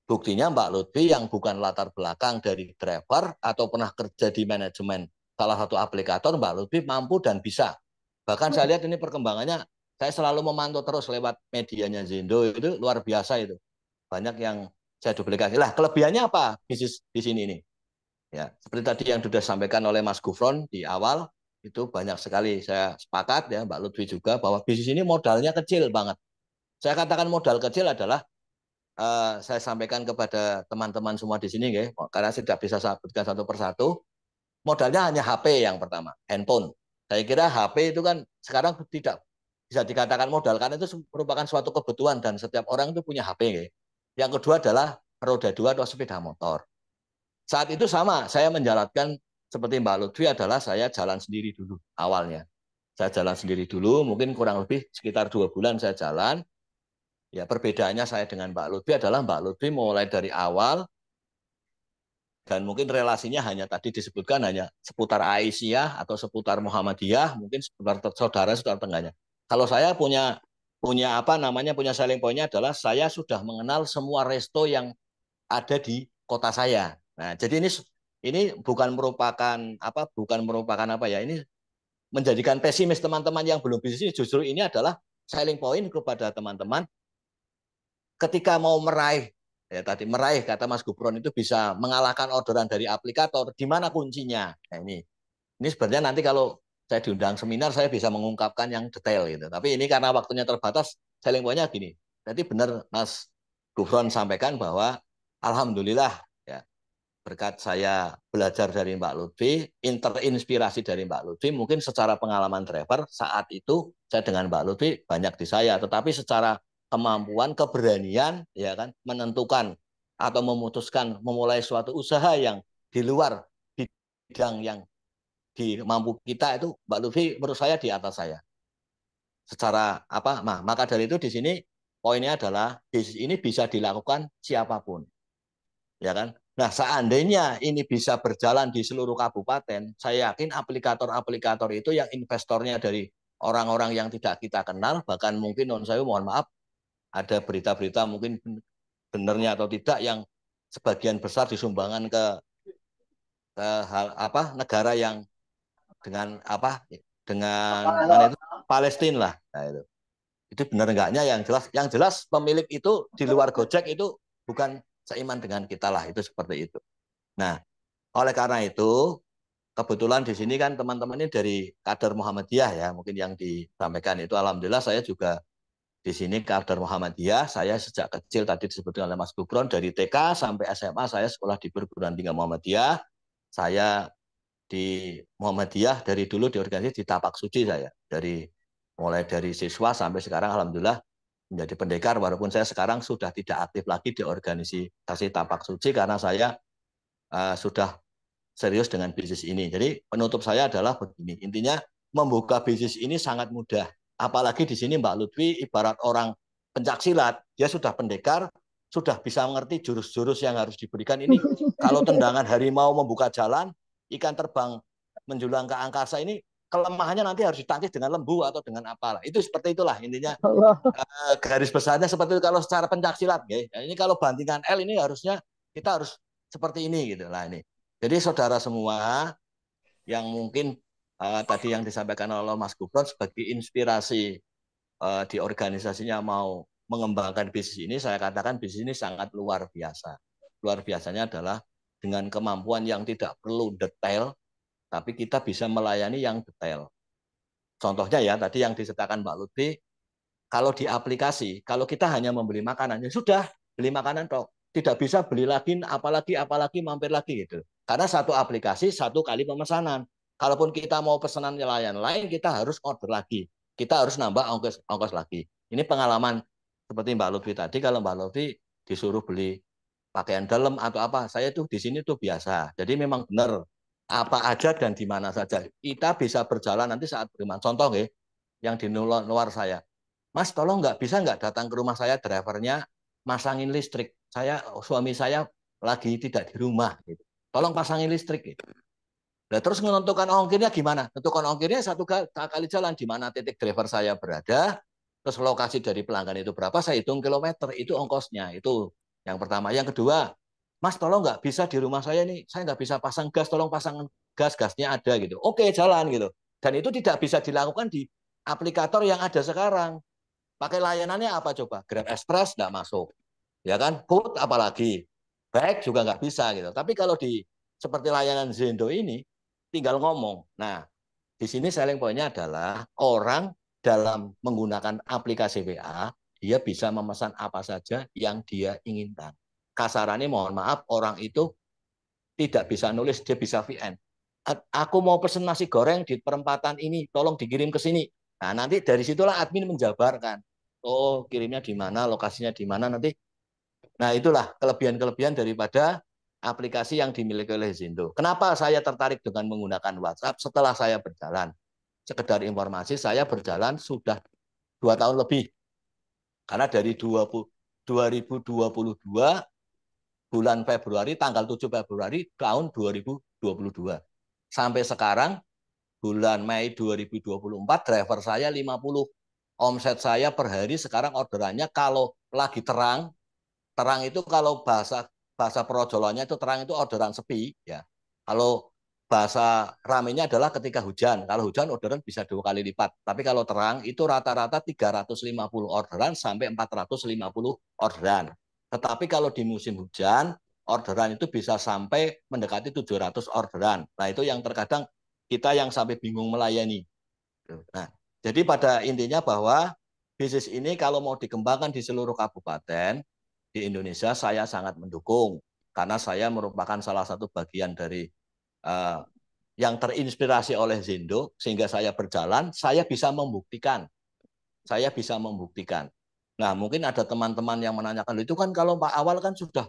S3: Buktinya Mbak Lutfi yang bukan latar belakang dari driver atau pernah kerja di manajemen salah satu aplikator, Mbak Lutfi mampu dan bisa. Bahkan saya lihat ini perkembangannya, saya selalu memantau terus lewat medianya Zendo, itu luar biasa itu. Banyak yang saya duplikasi. Lah, kelebihannya apa bisnis di sini ini? Ya, seperti tadi yang sudah disampaikan oleh Mas Gufron di awal, itu banyak sekali saya sepakat ya, Mbak Lutfi juga, bahwa bisnis ini modalnya kecil banget. Saya katakan modal kecil adalah saya sampaikan kepada teman-teman semua di sini, karena saya tidak bisa sebutkan satu persatu. Modalnya hanya HP yang pertama, handphone. Saya kira HP itu kan sekarang tidak bisa dikatakan modal, karena itu merupakan suatu kebutuhan dan setiap orang itu punya HP. Yang kedua adalah roda dua atau sepeda motor. Saat itu sama, saya menjalankan seperti Mbak Lutfi adalah saya jalan sendiri dulu awalnya. Saya jalan sendiri dulu, mungkin kurang lebih sekitar 2 bulan saya jalan. Ya perbedaannya saya dengan Mbak Lutfi adalah Mbak Lutfi mulai dari awal dan mungkin relasinya hanya tadi disebutkan hanya seputar Aisyah atau seputar Muhammadiyah, mungkin seputar saudara tengganya. Kalau saya punya apa namanya punya selling point-nya adalah saya sudah mengenal semua resto yang ada di kota saya. Nah, jadi ini bukan merupakan apa ya, ini menjadikan pesimis teman-teman yang belum bisnis. Justru ini adalah selling point kepada teman-teman ketika mau meraih, ya tadi meraih kata Mas Gufron itu bisa mengalahkan orderan dari aplikator, di mana kuncinya? Nah, ini sebenarnya nanti kalau saya diundang seminar saya bisa mengungkapkan yang detail gitu. Tapi ini karena waktunya terbatas, selling point-nya gini. Jadi benar Mas Gufron sampaikan bahwa alhamdulillah ya berkat saya belajar dari Mbak Lutfi, terinspirasi dari Mbak Lutfi, mungkin secara pengalaman driver saat itu saya dengan Mbak Lutfi banyak di saya, tetapi secara kemampuan, keberanian, ya kan, menentukan atau memutuskan memulai suatu usaha yang di luar bidang yang mampu kita itu Mbak Lutfi menurut saya di atas saya. Secara apa? Nah, maka dari itu di sini poinnya adalah bisnis ini bisa dilakukan siapapun, ya kan? Nah, seandainya ini bisa berjalan di seluruh kabupaten, saya yakin aplikator-aplikator itu yang investornya dari orang-orang yang tidak kita kenal, bahkan mungkin non saya mohon maaf, ada berita-berita mungkin benarnya atau tidak yang sebagian besar disumbangkan ke hal apa negara yang dengan apa dengan mana itu Palestina lah. Nah, itu benar enggaknya yang jelas pemilik itu di luar Gojek itu bukan seiman dengan kita lah, itu seperti itu. Nah, oleh karena itu kebetulan di sini kan teman-teman ini dari kader Muhammadiyah ya, mungkin yang disampaikan itu alhamdulillah saya juga di sini kader Muhammadiyah. Saya sejak kecil tadi disebutkan oleh Mas Gufron dari TK sampai SMA saya sekolah di perguruan tinggi Muhammadiyah. Saya di Muhammadiyah dari dulu di organisasi di Tapak Suci saya. Mulai dari siswa sampai sekarang alhamdulillah menjadi pendekar, walaupun saya sekarang sudah tidak aktif lagi di organisasi Tapak Suci karena saya sudah serius dengan bisnis ini. Jadi penutup saya adalah begini, intinya membuka bisnis ini sangat mudah. Apalagi di sini Mbak Lutfi ibarat orang pencak silat, dia sudah pendekar, sudah bisa mengerti jurus-jurus yang harus diberikan ini. Kalau tendangan harimau membuka jalan, ikan terbang menjulang ke angkasa ini, kelemahannya nanti harus ditangkis dengan lembu atau dengan apalah. Itu seperti itulah intinya.
S2: Allah.
S3: Garis besarnya seperti itu kalau secara pencak silat. Ini kalau bandingkan L ini harusnya kita harus seperti ini gitu lah ini. Jadi saudara semua yang mungkin tadi yang disampaikan oleh Mas Gufron sebagai inspirasi di organisasinya mau mengembangkan bisnis ini, saya katakan bisnis ini sangat luar biasa. Luar biasanya adalah dengan kemampuan yang tidak perlu detail, tapi kita bisa melayani yang detail. Contohnya ya tadi yang disertakan Mbak Lutfi, kalau di aplikasi, kalau kita hanya membeli makanan, ya sudah beli makanan toh. Tidak bisa beli lagi, apalagi mampir lagi gitu. Karena satu aplikasi satu kali pemesanan. Kalaupun kita mau pesanan nelayan lain, kita harus order lagi. Kita harus nambah ongkos lagi. Ini pengalaman seperti Mbak Lutfi tadi. Kalau Mbak Lutfi disuruh beli pakaian dalam atau apa, saya tuh di sini tuh biasa. Jadi memang benar apa aja dan di mana saja. Kita bisa berjalan nanti saat beriman. Contoh yang di luar saya. Mas, tolong bisa nggak datang ke rumah saya drivernya masangin listrik. Suami saya lagi tidak di rumah. Gitu. Tolong pasangin listrik. Gitu. Nah, terus menentukan ongkirnya gimana? Tentukan ongkirnya satu kali jalan di mana titik driver saya berada, terus lokasi dari pelanggan itu berapa, saya hitung kilometer, itu ongkosnya. Itu yang pertama. Yang kedua, Mas tolong nggak bisa di rumah saya nih, saya nggak bisa pasang gas, tolong pasang gasnya ada gitu. Oke, jalan gitu. Dan itu tidak bisa dilakukan di aplikator yang ada sekarang. Pakai layanannya apa coba? Grab Express nggak masuk. Ya kan? Food apalagi. Baik juga nggak bisa gitu. Tapi kalau di seperti layanan Zendo ini, tinggal ngomong. Nah, di sini selling point-nya adalah orang dalam menggunakan aplikasi WA, dia bisa memesan apa saja yang dia inginkan. Kasarannya mohon maaf, orang itu tidak bisa nulis, dia bisa VN. Aku mau pesen nasi goreng di perempatan ini, tolong dikirim ke sini. Nah, nanti dari situlah admin menjabarkan. Oh, kirimnya di mana, lokasinya di mana nanti. Nah, itulah kelebihan-kelebihan daripada aplikasi yang dimiliki oleh Zendo. Kenapa saya tertarik dengan menggunakan WhatsApp setelah saya berjalan? Sekedar informasi, saya berjalan sudah 2 tahun lebih. Karena dari 2022 bulan Februari, tanggal 7 Februari tahun 2022. Sampai sekarang, bulan Mei 2024, driver saya 50. Omset saya per hari sekarang orderannya kalau lagi terang, terang itu kalau bahasa bahasa perojolanya itu terang itu orderan sepi ya. Kalau bahasa ramenya adalah ketika hujan. Kalau hujan orderan bisa 2 kali lipat. Tapi kalau terang itu rata-rata 350 orderan sampai 450 orderan. Tetapi kalau di musim hujan orderan itu bisa sampai mendekati 700 orderan. Nah, itu yang terkadang kita yang sampai bingung melayani. Nah, jadi pada intinya bahwa bisnis ini kalau mau dikembangkan di seluruh kabupaten di Indonesia, saya sangat mendukung karena saya merupakan salah satu bagian dari uh, yang terinspirasi oleh Zendo sehingga saya berjalan, saya bisa membuktikan, saya bisa membuktikan. Nah, mungkin ada teman-teman yang menanyakan, itu kan kalau Pak awal kan sudah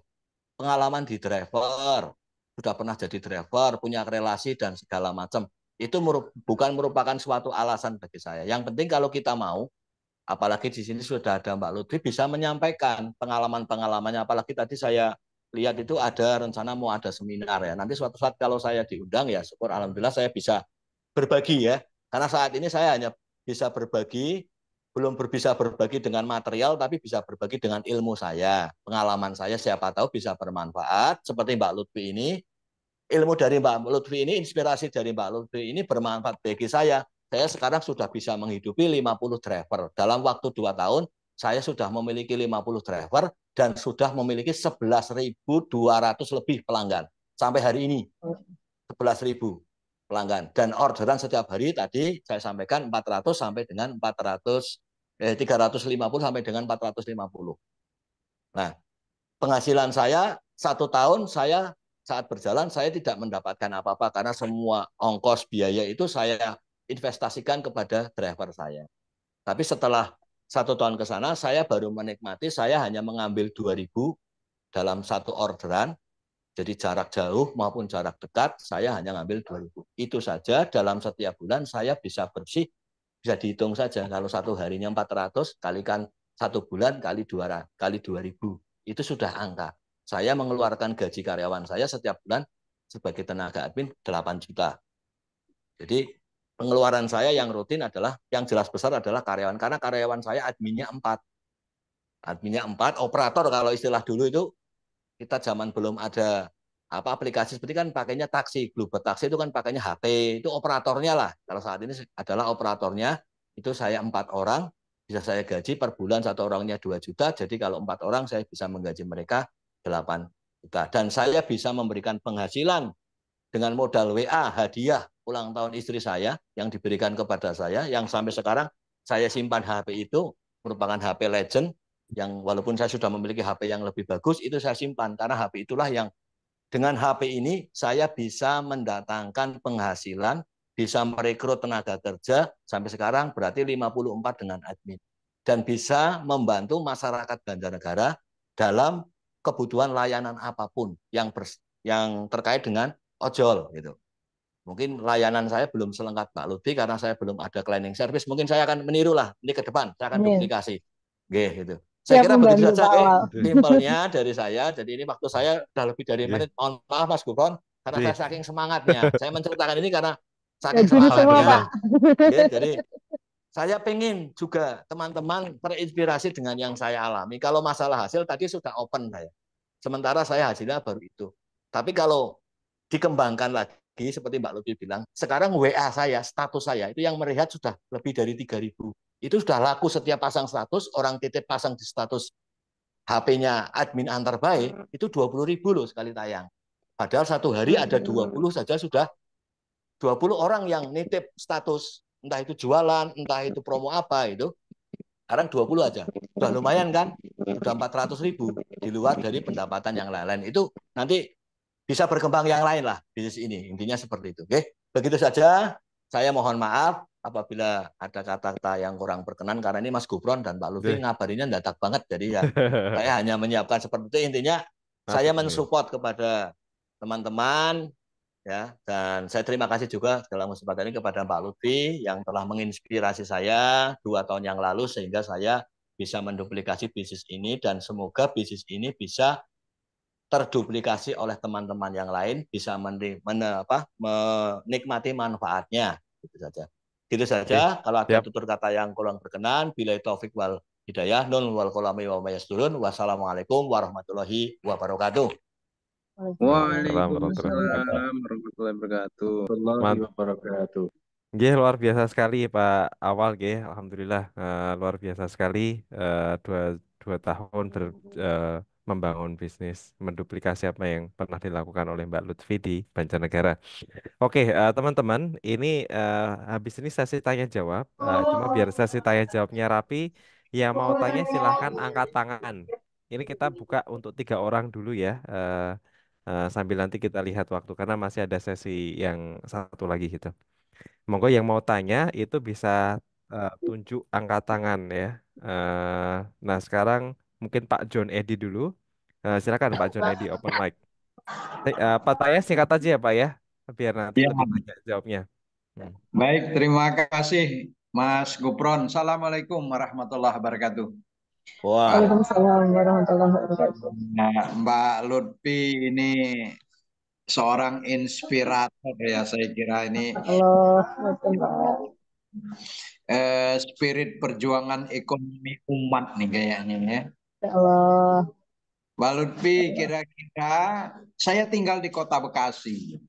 S3: pengalaman di driver, sudah pernah jadi driver, punya relasi dan segala macam. Itu bukan merupakan suatu alasan bagi saya. Yang penting kalau kita mau, apalagi di sini sudah ada Mbak Lutfi bisa menyampaikan pengalaman-pengalamannya. Apalagi tadi saya lihat itu ada rencana mau ada seminar ya. Nanti suatu saat kalau saya diundang ya syukur alhamdulillah saya bisa berbagi ya. Karena saat ini saya hanya bisa berbagi, belum bisa berbagi dengan material, tapi bisa berbagi dengan ilmu saya, pengalaman saya, siapa tahu bisa bermanfaat. Seperti Mbak Lutfi ini, ilmu dari Mbak Lutfi ini, inspirasi dari Mbak Lutfi ini bermanfaat bagi saya. Saya sekarang sudah bisa menghidupi 50 driver. Dalam waktu 2 tahun, saya sudah memiliki 50 driver dan sudah memiliki 11.200 lebih pelanggan. Sampai hari ini, 11.000 pelanggan. Dan orderan setiap hari tadi saya sampaikan 400 sampai dengan 350 sampai dengan 450. Nah, penghasilan saya 1 tahun saya saat berjalan saya tidak mendapatkan apa-apa karena semua ongkos biaya itu saya investasikan kepada driver saya. Tapi setelah 1 tahun ke sana saya baru menikmati saya hanya mengambil 2.000 dalam satu orderan. Jadi jarak jauh maupun jarak dekat saya hanya ngambil 2.000. Itu saja dalam setiap bulan saya bisa bersih, bisa dihitung saja. Kalau satu harinya 400 kalikan 1 bulan kali 2.000. Itu sudah angka. Saya mengeluarkan gaji karyawan saya setiap bulan sebagai tenaga admin 8 juta. Jadi pengeluaran saya yang rutin adalah, yang jelas besar adalah karyawan. Karena karyawan saya adminnya 4. Adminnya 4, operator kalau istilah dulu itu kita zaman belum ada apa aplikasi seperti kan pakainya taksi, Bluebird taksi itu kan pakainya HP, itu operatornya lah. Kalau saat ini adalah operatornya, itu saya 4 orang, bisa saya gaji per bulan satu orangnya 2 juta, jadi kalau 4 orang saya bisa menggaji mereka 8 juta. Dan saya bisa memberikan penghasilan dengan modal WA hadiah ulang tahun istri saya yang diberikan kepada saya, yang sampai sekarang saya simpan HP itu, merupakan HP Legend, yang walaupun saya sudah memiliki HP yang lebih bagus, itu saya simpan karena HP itulah yang dengan HP ini saya bisa mendatangkan penghasilan, bisa merekrut tenaga kerja sampai sekarang berarti 54 dengan admin dan bisa membantu masyarakat Banjarnegara dalam kebutuhan layanan apapun yang terkait dengan ojol gitu. Mungkin layanan saya belum selengkap Pak Lutfi karena saya belum ada cleaning service. Mungkin saya akan meniru lah ini ke depan, saya akan
S2: Amin.
S3: duplikasi. Gitu. Saya
S2: Siap
S3: kira begitu
S2: membantu
S3: saja,
S2: Pak Awal.
S3: simpelnya dari saya. Jadi ini waktu saya sudah lebih dari menit. Mohon maaf Mas Gufron, karena saya saking semangatnya. Saya menceritakan ini karena saking
S2: Jadi semua
S3: semangatnya.
S2: Pak.
S3: Jadi saya pengen juga teman-teman terinspirasi dengan yang saya alami. Kalau masalah hasil tadi sudah open saya. Sementara saya hasilnya baru itu. Tapi kalau dikembangkan lagi seperti Mbak Lutfi bilang, sekarang WA saya, status saya itu yang melihat sudah lebih dari 3.000. Itu sudah laku setiap pasang status, orang titip pasang di status HP-nya admin antar baik, itu 20.000 loh sekali tayang. Padahal satu hari ada 20 saja sudah 20 orang yang nitip status, entah itu jualan, entah itu promo apa itu, sekarang 20 aja. Sudah lumayan kan? Sudah 400.000 di luar dari pendapatan yang lain-lain. Itu nanti bisa berkembang yang lain lah bisnis ini. Intinya seperti itu. Oke, begitu saja. Saya mohon maaf apabila ada kata-kata yang kurang berkenan karena ini Mas Gufron dan Pak Lutfi
S1: Deh.
S3: ngabarinya dadak banget. Jadi ya saya hanya menyiapkan seperti itu. Intinya saya
S1: Masuk nih.
S3: mensupport kepada teman-teman ya, dan saya terima kasih juga dalam kesempatan ini kepada Pak Lutfi yang telah menginspirasi saya 2 tahun yang lalu sehingga saya bisa menduplikasi bisnis ini dan semoga bisnis ini bisa terduplikasi oleh teman-teman yang lain, bisa menikmati manfaatnya. Gitu saja. Gitu
S1: Oke,
S3: saja. Kalau ada
S1: siap.
S3: tutur kata yang kurang berkenan, bila taufik wal hidayah, nun wal kolami wa mayasturun. Wassalamualaikum warahmatullahi wabarakatuh.
S1: Waalaikumsalam warahmatullahi wabarakatuh.
S4: Waalaikumsalam warahmatullahi wabarakatuh.
S1: Man- Nggih, luar biasa sekali Pak Awal, nggih. Alhamdulillah, luar biasa sekali, dua, 2 tahun membangun bisnis, menduplikasi apa yang pernah dilakukan oleh Mbak Lutfi di Banjarnegara. Oke, teman-teman, ini habis ini sesi tanya jawab. Cuma biar sesi tanya jawabnya rapi, yang mau tanya silahkan angkat tangan. Ini kita buka untuk 3 orang dulu ya, sambil nanti kita lihat waktu karena masih ada sesi yang satu lagi gitu. Monggo yang mau tanya itu bisa tunjuk angkat tangan ya. Eh, nah sekarang mungkin Pak John Eddy dulu. Silakan Pak John Eddy open mic. Pertanyaan singkat aja ya Pak ya, biar nanti
S4: Ya,
S1: lebih banyak jawabnya. Hmm.
S4: baik, terima kasih Mas Gupron. Assalamualaikum warahmatullahi wabarakatuh.
S3: Wah,
S2: Waalaikumsalam warahmatullahi wabarakatuh.
S4: Nah, Mbak Lutfi ini seorang inspirator ya, saya kira ini
S2: Allah, betul Pak.
S4: spirit perjuangan ekonomi umat nih kayaknya ya.
S2: Ya Allah.
S4: Mbak Lutfi, kira-kira saya tinggal di Kota Bekasi.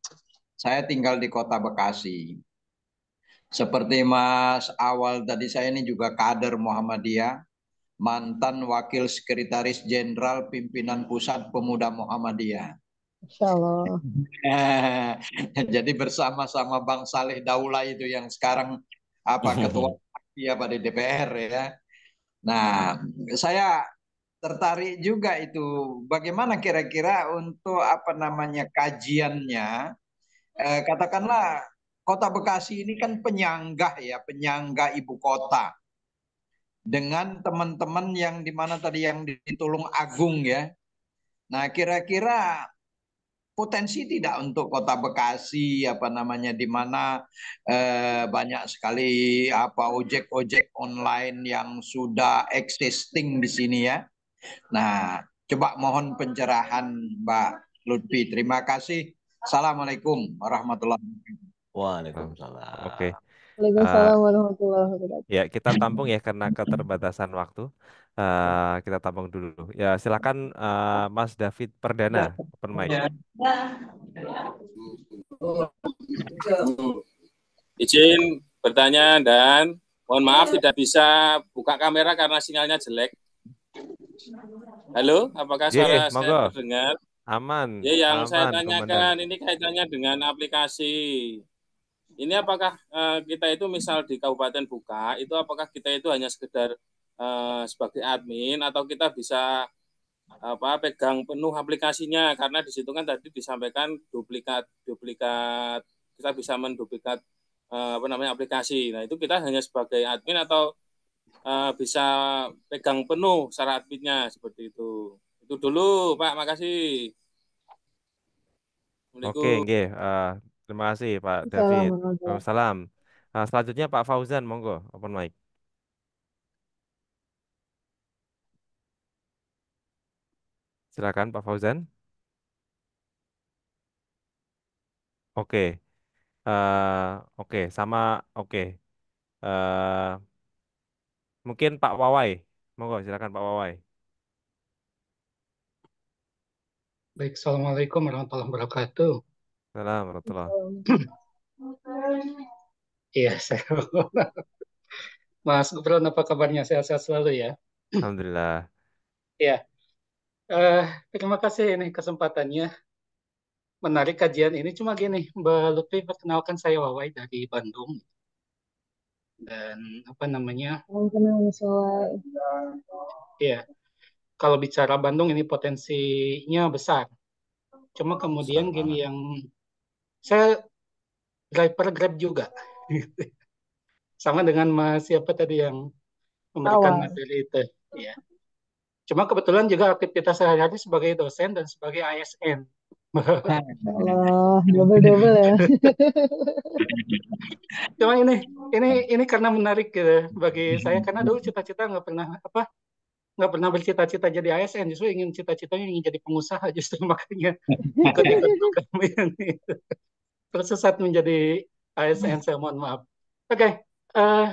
S4: Saya tinggal di Kota Bekasi. Seperti Mas Awal tadi, saya ini juga kader Muhammadiyah, mantan Wakil Sekretaris Jenderal Pimpinan Pusat Pemuda Muhammadiyah.
S2: Insya Allah.
S4: Jadi bersama-sama Bang Saleh Daula itu yang sekarang ketua fraksi apa di DPR ya. Nah, saya tertarik juga itu bagaimana kira-kira untuk kajiannya. Katakanlah Kota Bekasi ini kan penyangga ya, penyangga ibu kota dengan teman-teman yang di mana tadi yang di Tulung Agung ya. Nah, kira-kira potensi tidak untuk Kota Bekasi di mana banyak sekali ojek-ojek online yang sudah existing di sini ya. Nah, coba mohon pencerahan Mbak Lutfi. Terima kasih. Assalamualaikum warahmatullahi wabarakatuh.
S1: Oke,
S3: waalaikumsalam.
S1: eh,
S2: Waalaikumsalam warahmatullahi wabarakatuh.
S1: ya kita tampung ya karena keterbatasan waktu. Kita tampung dulu. Ya silakan Mas David Perdana open mic.
S5: Izin bertanya dan mohon maaf tidak bisa buka kamera karena sinyalnya jelek. Halo, apakah suara saya
S1: Monggo.
S5: terdengar?
S1: Aman,
S5: Ya, yang saya
S1: aman, Komandan.
S5: tanyakan ini kaitannya dengan aplikasi. Ini apakah kita itu misal di Kabupaten Buka, itu apakah kita itu hanya sekedar sebagai admin atau kita bisa pegang penuh aplikasinya karena di situ kan tadi disampaikan duplikat kita bisa menduplikat aplikasi. Nah, itu kita hanya sebagai admin atau bisa pegang penuh secara adminnya seperti itu. Itu dulu, Pak. Makasih.
S1: Oke,
S5: Assalamualaikum.
S1: nggih. Terima kasih Pak David.
S2: Assalamualaikum warahmatullahi
S1: Waalaikumsalam. Selanjutnya Pak Fauzan, monggo open mic. Silakan Pak Fauzan. Oke, oke, sama oke. Eh, Mungkin Pak Wawai, monggo silakan Pak Wawai.
S6: Baik, Assalamualaikum warahmatullahi wabarakatuh.
S1: Salam warahmatullah.
S6: Iya, saya Mas Gubron, apa kabarnya? Sehat-sehat selalu ya.
S1: Alhamdulillah.
S6: Iya, terima kasih ini kesempatannya. Menarik kajian ini. Cuma gini, Mbak Lutfi, perkenalkan saya Wawai dari Bandung. Dan apa namanya?
S2: Salam kenal musola.
S6: Ya, kalau bicara Bandung ini potensinya besar. Cuma kemudian
S1: Besar
S6: gini
S1: banget.
S6: yang saya driver Grab juga. Sama dengan Mas siapa tadi yang memberikan
S2: Awal.
S6: materi itu. Ya. Cuma kebetulan juga aktivitas sehari-hari sebagai dosen dan sebagai ASN.
S2: Allah, double-double ya.
S6: Cuma ini karena menarik gitu bagi saya karena dulu cita-cita nggak pernah bercita-cita jadi ASN, justru ingin cita-citanya ingin jadi pengusaha justru makanya ikut-ikut program ini tersesat menjadi ASN, saya mohon maaf. Oke,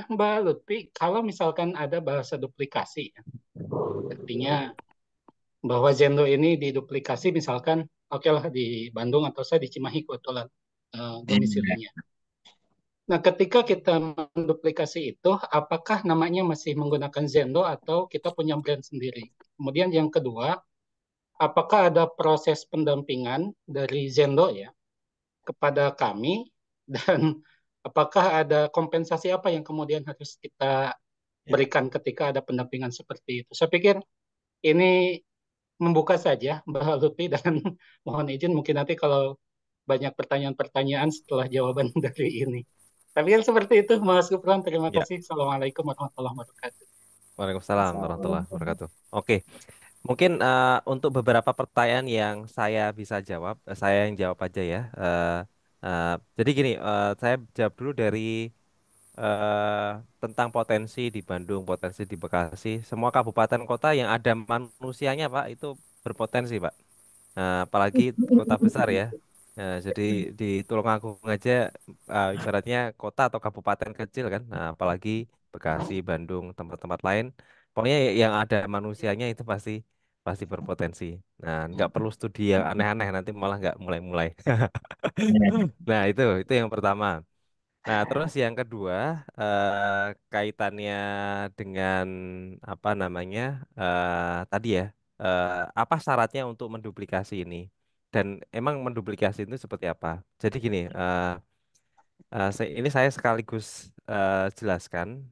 S6: Mbak Lutfi, kalau misalkan ada bahasa duplikasi, artinya bahwa Zendo ini diduplikasi misalkan, oke lah di Bandung atau saya di Cimahi kebetulan domisilinya. Nah, ketika kita menduplikasi itu, apakah namanya masih menggunakan Zendo atau kita punya brand sendiri? Kemudian yang kedua, apakah ada proses pendampingan dari Zendo ya kepada kami dan apakah ada kompensasi apa yang kemudian harus kita
S1: Ya.
S6: berikan ketika ada pendampingan seperti itu? Saya pikir ini membuka saja Mbak Lutfi dan mohon izin mungkin nanti kalau banyak pertanyaan-pertanyaan setelah jawaban dari ini. Tapi yang seperti itu, Mas Gufron. Terima
S1: Ya.
S6: kasih. Assalamualaikum warahmatullahi wabarakatuh.
S1: Waalaikumsalam warahmatullahi
S2: Salam.
S1: wabarakatuh. Oke, mungkin untuk beberapa pertanyaan yang saya bisa jawab, saya yang jawab aja ya. Jadi gini, saya jawab dulu dari tentang potensi di Bandung, potensi di Bekasi. Semua kabupaten kota yang ada manusianya, Pak, itu berpotensi, Pak. Apalagi kota besar ya. Jadi di Tulungagung aja ibaratnya kota atau kabupaten kecil kan. Nah, apalagi Bekasi, Bandung, tempat-tempat lain. Pokoknya yang ada manusianya itu pasti pasti berpotensi. Nah, nggak perlu studi yang aneh-aneh nanti malah nggak mulai-mulai. Nah, itu yang pertama. Nah, terus yang kedua kaitannya dengan apa namanya tadi ya, eh, apa syaratnya untuk menduplikasi ini? Dan emang menduplikasi itu seperti apa? Jadi gini, ini saya sekaligus jelaskan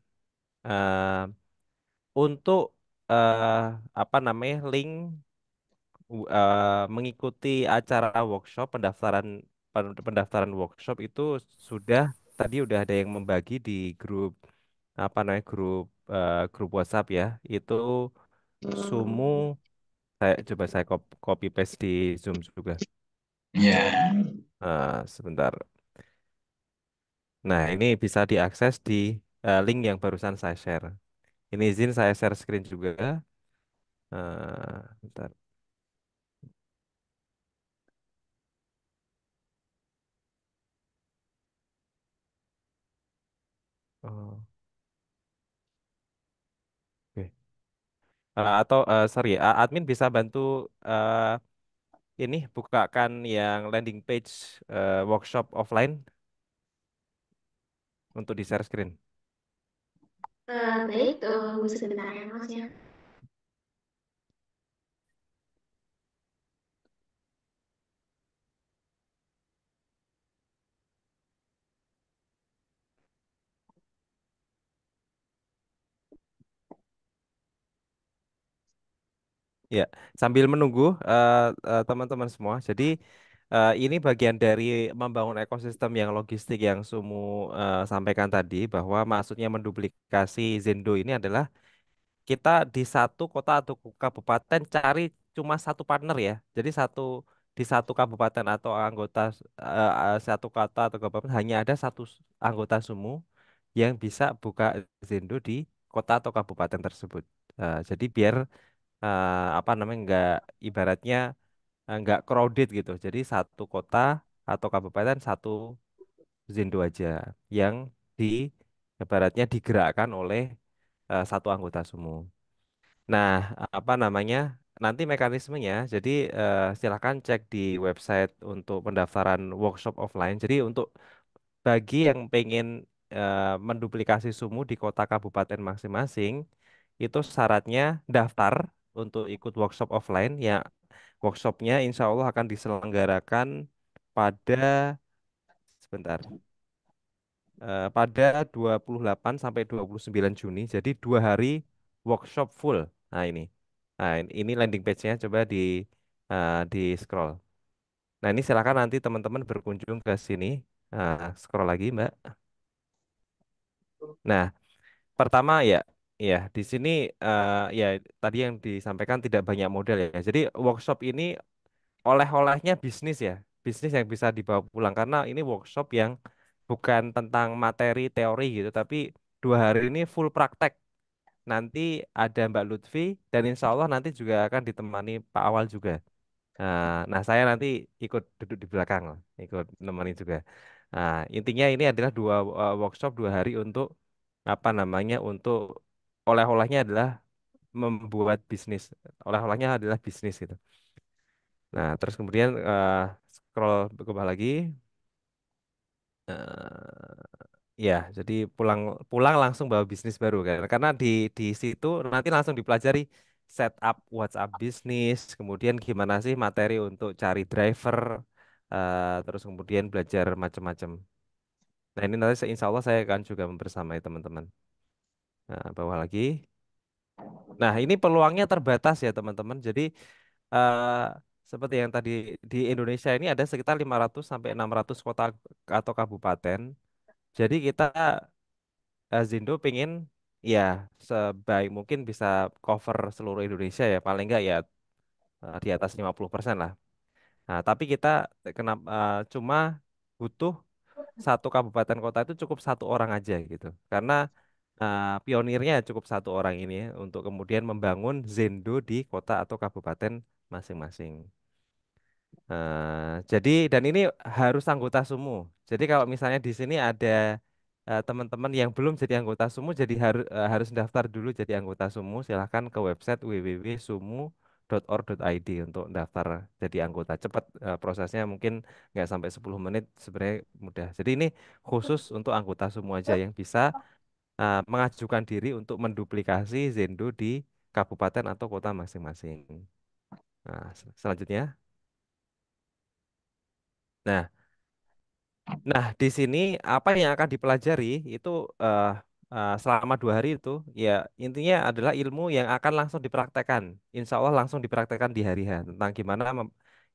S1: eh, untuk apa namanya link mengikuti acara workshop pendaftaran workshop itu sudah tadi udah ada yang membagi di grup apa namanya grup WhatsApp ya itu Sumu saya copy paste di Zoom juga.
S4: Ya.
S1: Sebentar. Nah, ini bisa diakses di link yang barusan saya share. Ini izin saya share screen juga. Bentar. Oh, oke. Atau sorry, admin bisa bantu eh, ini bukakan yang landing page workshop offline untuk di share screen.
S7: Baik, tunggu sebentar ya Mas ya.
S1: Ya, sambil menunggu teman-teman semua. Jadi ini bagian dari membangun ekosistem yang logistik yang Sumu sampaikan tadi bahwa maksudnya menduplikasi Zendo ini adalah kita di satu kota atau kabupaten cari cuma satu partner ya. Jadi di satu kabupaten atau anggota satu kota atau kabupaten hanya ada satu anggota Sumu yang bisa buka Zendo di kota atau kabupaten tersebut. Jadi biar apa namanya nggak ibaratnya nggak crowded gitu. Jadi satu kota atau kabupaten satu Zendo aja yang di ibaratnya digerakkan oleh satu anggota sumu. Nah, apa namanya? Nanti mekanismenya, jadi silakan cek di website untuk pendaftaran workshop offline. Jadi untuk bagi yang pengen menduplikasi sumu di kota kabupaten masing-masing, itu syaratnya daftar untuk ikut workshop offline. Ya, workshopnya insya Allah akan diselenggarakan pada sebentar pada 28 sampai 29 Juni. Jadi 2 hari workshop full. Nah ini. Nah ini landing page-nya coba di scroll. Nah ini silakan nanti teman-teman berkunjung ke sini. Scroll lagi Mbak. Nah pertama ya, ya di sini ya tadi yang disampaikan tidak banyak model ya. Jadi workshop ini oleh-olehnya bisnis ya, bisnis yang bisa dibawa pulang karena ini workshop yang bukan tentang materi teori gitu, tapi 2 hari ini full praktek. Nanti ada Mbak Lutfi dan insya Allah nanti juga akan ditemani Pak Awal juga. Nah, saya nanti ikut duduk di belakang, lah, ikut nemani juga. Nah, intinya ini adalah workshop 2 hari untuk apa namanya, untuk oleh-olehnya adalah membuat bisnis. Oleh-olehnya adalah bisnis gitu. Nah, terus kemudian scroll ke bawah lagi. Eh, ya, jadi pulang pulang langsung bawa bisnis baru kan. Karena di situ nanti langsung dipelajari setup WhatsApp bisnis, kemudian gimana sih materi untuk cari driver, terus kemudian belajar macam-macam. Nah, ini nanti insya Allah saya akan juga membersamai teman-teman. Nah, bawah lagi. Nah, ini peluangnya terbatas ya teman-teman. Jadi eh, seperti yang tadi di Indonesia ini ada sekitar 500 sampai 600 kota atau kabupaten. Jadi kita Zindo pengen ya sebaik mungkin bisa cover seluruh Indonesia ya paling enggak ya di atas 50% lah. Nah, tapi kita cuma butuh satu kabupaten kota itu cukup satu orang aja gitu. Karena pionirnya cukup satu orang ini ya, untuk kemudian membangun Zendo di kota atau kabupaten masing-masing. Jadi dan ini harus anggota SUMU. Jadi kalau misalnya di sini ada teman-teman yang belum jadi anggota SUMU, jadi harus daftar dulu jadi anggota SUMU. Silahkan ke website www.sumu.or.id untuk daftar jadi anggota. Cepat prosesnya mungkin nggak sampai 10 menit, sebenarnya mudah. Jadi ini khusus untuk anggota SUMU aja yang bisa mengajukan diri untuk menduplikasi Zendo di kabupaten atau kota masing-masing. Nah, selanjutnya. Nah, Nah, di sini apa yang akan dipelajari itu eh, selama 2 hari itu, ya intinya adalah ilmu yang akan langsung dipraktekkan. Insya Allah langsung dipraktekkan di hari H tentang gimana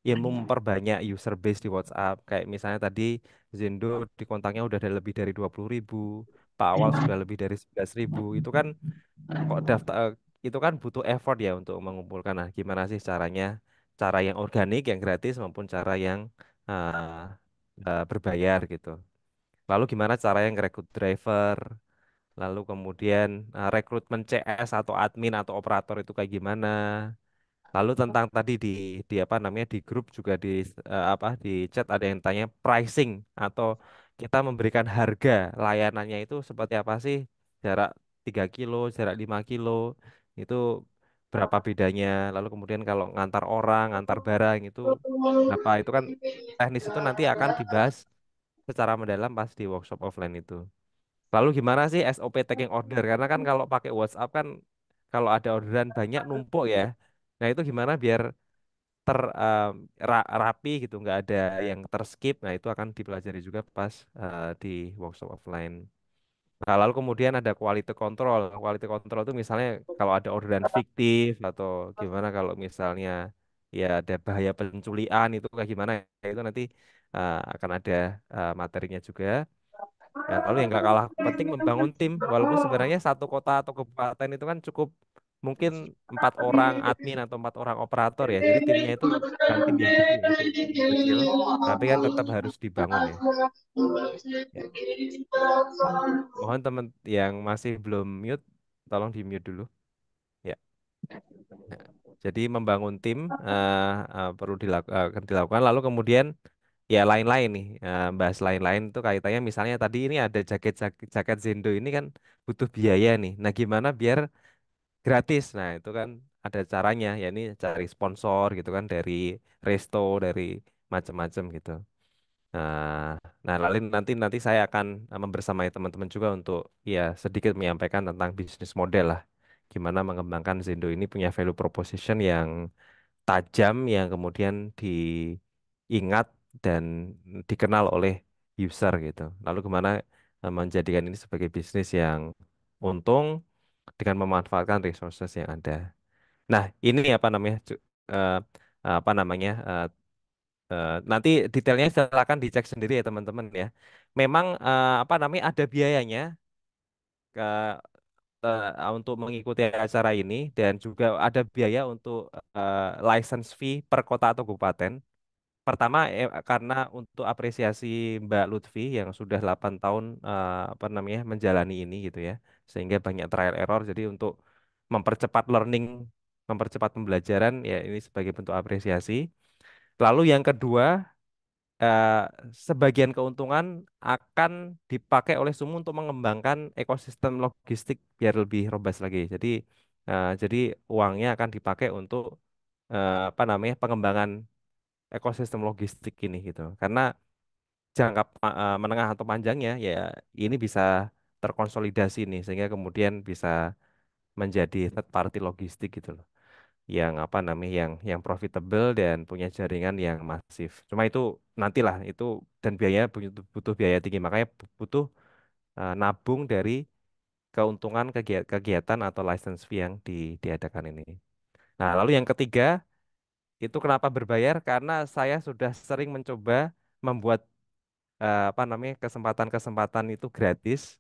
S1: ilmu memperbanyak user base di WhatsApp. Kayak misalnya tadi Zendo di kontaknya udah ada lebih dari 20.000, Pak Awal sudah lebih dari 11.000. Itu kan kok daftar itu kan butuh effort ya untuk mengumpulkan. Nah, gimana sih caranya? Cara yang organik, yang gratis maupun cara yang eh, berbayar gitu. Lalu gimana cara yang rekrut driver, lalu kemudian rekrutmen CS atau admin atau operator itu kayak gimana. Lalu tentang tadi di apa namanya di grup juga apa di chat ada yang tanya pricing atau kita memberikan harga layanannya itu seperti apa sih? Jarak 3 kilo, jarak 5 kilo itu berapa bedanya? Lalu kemudian kalau ngantar orang, ngantar barang itu berapa? Itu kan teknis itu nanti akan dibahas secara mendalam pas di workshop offline itu. Lalu gimana sih SOP taking order? Karena kan kalau pakai WhatsApp kan kalau ada orderan banyak numpuk ya. Nah itu gimana biar rapi gitu, nggak ada yang terskip. Nah itu akan dipelajari juga pas di workshop offline. Nah, lalu kemudian ada quality control. Quality control itu misalnya kalau ada orderan fiktif atau gimana kalau misalnya ya ada bahaya penculian itu kayak gimana. Ya, itu nanti akan ada materinya juga. Ya, lalu yang nggak kalah penting membangun tim, walaupun sebenarnya satu kota atau kabupaten itu kan cukup mungkin 4 orang admin atau 4 orang operator ya. Jadi timnya itu bukan tim yang gede ya, tim kecil, tapi kan tetap harus dibangun ya. Ya. Mohon teman yang masih belum mute, tolong di mute dulu. Ya. Nah, jadi membangun tim perlu akan dilakukan. Lalu kemudian ya lain-lain nih, bahas lain-lain itu kaitannya misalnya tadi ini ada jaket Zendo ini kan butuh biaya nih. Nah, gimana biar gratis? Nah, itu kan ada caranya, ya ini cari sponsor gitu kan dari resto, dari macam-macam gitu. Nah, nah lalu nanti nanti saya akan membersamai teman-teman juga untuk ya sedikit menyampaikan tentang bisnis model lah. Gimana mengembangkan Zendo ini punya value proposition yang tajam yang kemudian diingat dan dikenal oleh user gitu. Lalu gimana menjadikan ini sebagai bisnis yang untung dengan memanfaatkan resources yang ada. Nah, ini apa namanya? Apa namanya? Nanti detailnya silakan dicek sendiri ya teman-teman ya. Memang apa namanya ada biayanya untuk mengikuti acara ini dan juga ada biaya untuk license fee per kota atau kabupaten. Pertama karena untuk apresiasi Mbak Lutfi yang sudah 8 tahun apa namanya menjalani ini gitu ya. Sehingga banyak trial error jadi untuk mempercepat learning, mempercepat pembelajaran ya ini sebagai bentuk apresiasi. Lalu yang kedua eh, sebagian keuntungan akan dipakai oleh Sumu untuk mengembangkan ekosistem logistik biar lebih robust lagi. Jadi uangnya akan dipakai untuk apa namanya pengembangan ekosistem logistik ini gitu. Karena menengah atau panjangnya ya ini bisa terkonsolidasi nih sehingga kemudian bisa menjadi third party logistik gitu loh. Yang apa namanya yang profitable dan punya jaringan yang masif. Cuma itu nantilah itu dan biaya butuh biaya tinggi makanya butuh nabung dari keuntungan kegiatan atau license fee yang diadakan ini. Nah, lalu yang ketiga itu kenapa berbayar? Karena saya sudah sering mencoba membuat apa namanya kesempatan-kesempatan itu gratis,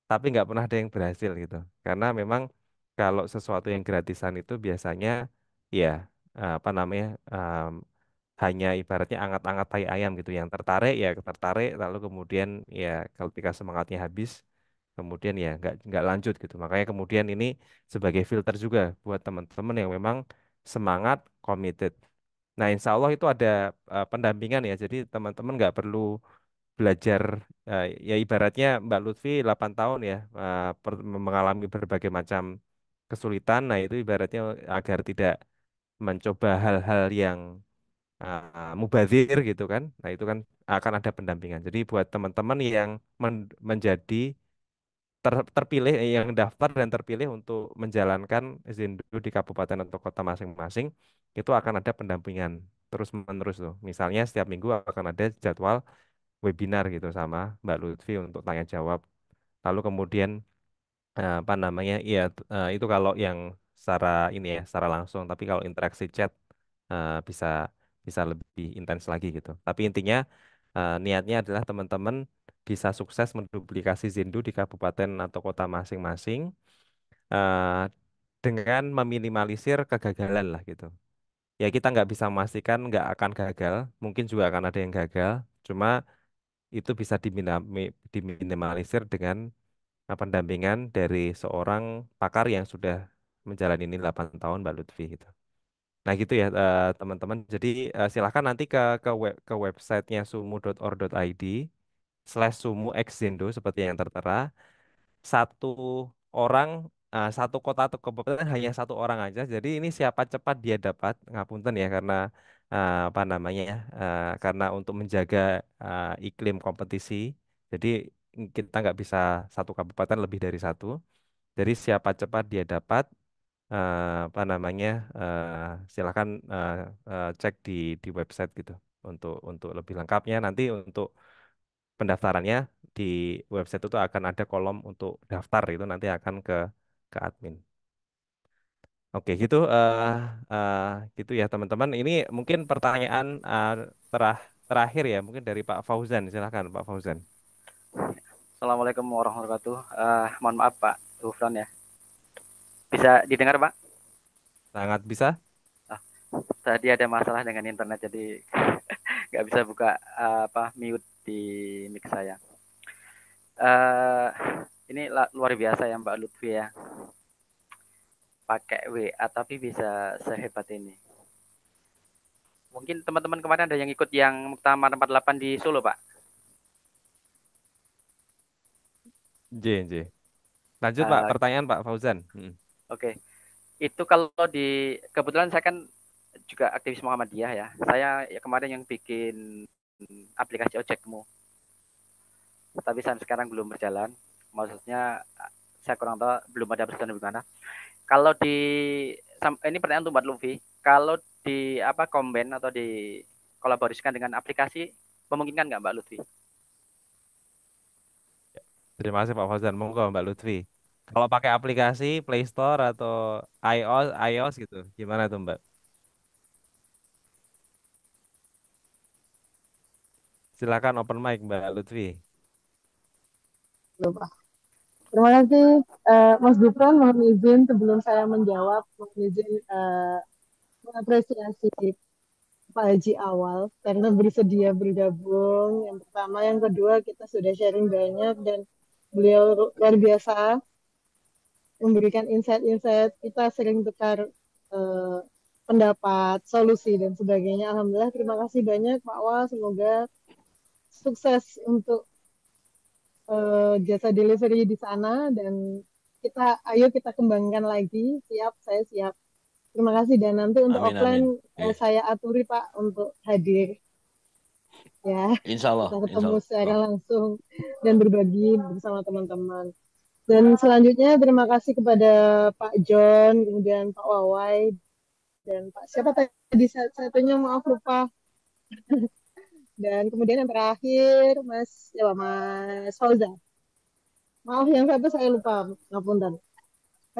S1: tapi nggak pernah ada yang berhasil gitu. Karena memang kalau sesuatu yang gratisan itu biasanya ya apa namanya hanya ibaratnya angat-angat tai ayam gitu. Yang tertarik ya tertarik, lalu kemudian ya ketika semangatnya habis, kemudian ya nggak lanjut gitu. Makanya kemudian ini sebagai filter juga buat teman-teman yang memang semangat, committed. Nah, insya Allah itu ada pendampingan ya. Jadi teman-teman nggak perlu belajar ya ibaratnya Mbak Lutfi 8 tahun ya mengalami berbagai macam kesulitan. Nah, itu ibaratnya agar tidak mencoba hal-hal yang mubazir gitu kan. Nah, itu kan akan ada pendampingan. Jadi buat teman-teman yang menjadi terpilih yang daftar dan terpilih untuk menjalankan Zindu di kabupaten atau kota masing-masing, itu akan ada pendampingan terus-menerus tuh. Misalnya setiap minggu akan ada jadwal webinar gitu sama Mbak Lutfi untuk tanya jawab. Lalu kemudian apa namanya? Iya itu kalau yang secara ini ya, secara langsung. Tapi kalau interaksi chat bisa bisa lebih intens lagi gitu. Tapi intinya niatnya adalah teman-teman bisa sukses menduplikasi Zindu di kabupaten atau kota masing-masing eh, dengan meminimalisir kegagalan lah gitu. Ya kita nggak bisa memastikan nggak akan gagal, mungkin juga akan ada yang gagal. Cuma itu bisa diminimalisir dengan pendampingan dari seorang pakar yang sudah menjalani ini 8 tahun Mbak Lutfi gitu. Nah gitu ya teman-teman. Jadi silahkan nanti ke websitenya sumu.or.id/sumu_xzendo seperti yang tertera. Satu orang, satu kota atau kabupaten hanya satu orang aja. Jadi ini siapa cepat dia dapat. Ngapunten ya karena apa namanya ya, karena untuk menjaga iklim kompetisi. Jadi kita nggak bisa satu kabupaten lebih dari satu. Jadi siapa cepat dia dapat apa namanya silakan cek di website gitu untuk lebih lengkapnya nanti untuk pendaftarannya di website itu akan ada kolom untuk daftar itu nanti akan ke admin. Oke gitu eh, gitu ya teman-teman. Ini mungkin pertanyaan terakhir ya mungkin dari Pak Fauzan silakan Pak Fauzan.
S8: Assalamualaikum warahmatullahi wabarakatuh. Mohon maaf Pak Gufron ya. Bisa didengar Pak?
S1: Sangat bisa.
S8: Ah, tadi ada masalah dengan internet jadi nggak bisa buka mute di mic saya. Uh, ini luar biasa ya Mbak Lutfi ya. Pakai WA tapi bisa sehebat ini. Mungkin teman-teman kemarin ada yang ikut yang Muktamar 48 di Solo Pak.
S1: J, J. Lanjut Pak,
S8: Uh,
S1: pertanyaan Pak Fauzan.
S8: Oke, itu kalau di kebetulan saya kan juga aktivis Muhammadiyah ya. Saya ya kemarin yang bikin aplikasi ojekmu, tapi sampai sekarang belum berjalan. Maksudnya saya kurang tahu belum ada persetujuan bagaimana. Kalau di ini pertanyaan untuk Mbak Luffy, kalau di combine atau di kolaborasikan dengan aplikasi memungkinkan nggak Mbak Lutfi?
S1: Terima kasih Pak Fauzan. Monggo Mbak Lutfi. Kalau pakai aplikasi Play Store atau iOS gitu, gimana tuh Mbak? Silakan open mic Mbak Lutfi.
S2: Lupa. Terima kasih Mas Gufron, mohon izin sebelum saya menjawab, mohon izin mengapresiasi Pak Haji awal karena bersedia bergabung. Yang pertama, yang kedua kita sudah sharing banyak dan beliau luar biasa memberikan insight-insight. Kita sering tukar eh, pendapat, solusi dan sebagainya. Alhamdulillah, terima kasih banyak Pak Awal. Semoga sukses untuk jasa delivery di sana dan ayo kita kembangkan lagi. Siap, saya siap. Terima kasih dan nanti untuk
S3: Amin,
S2: offline
S3: amin. Iya.
S2: saya aturi Pak untuk hadir ya.
S3: Insya Allah,
S2: Kita
S3: insya
S2: ketemu secara
S3: Allah.
S2: langsung dan berbagi bersama teman-teman. Dan selanjutnya terima kasih kepada Pak John, kemudian Pak Wawai dan Pak siapa tadi satunya maaf lupa. Dan kemudian yang terakhir Mas Fauzan. Maaf yang satu saya lupa, ngapunten.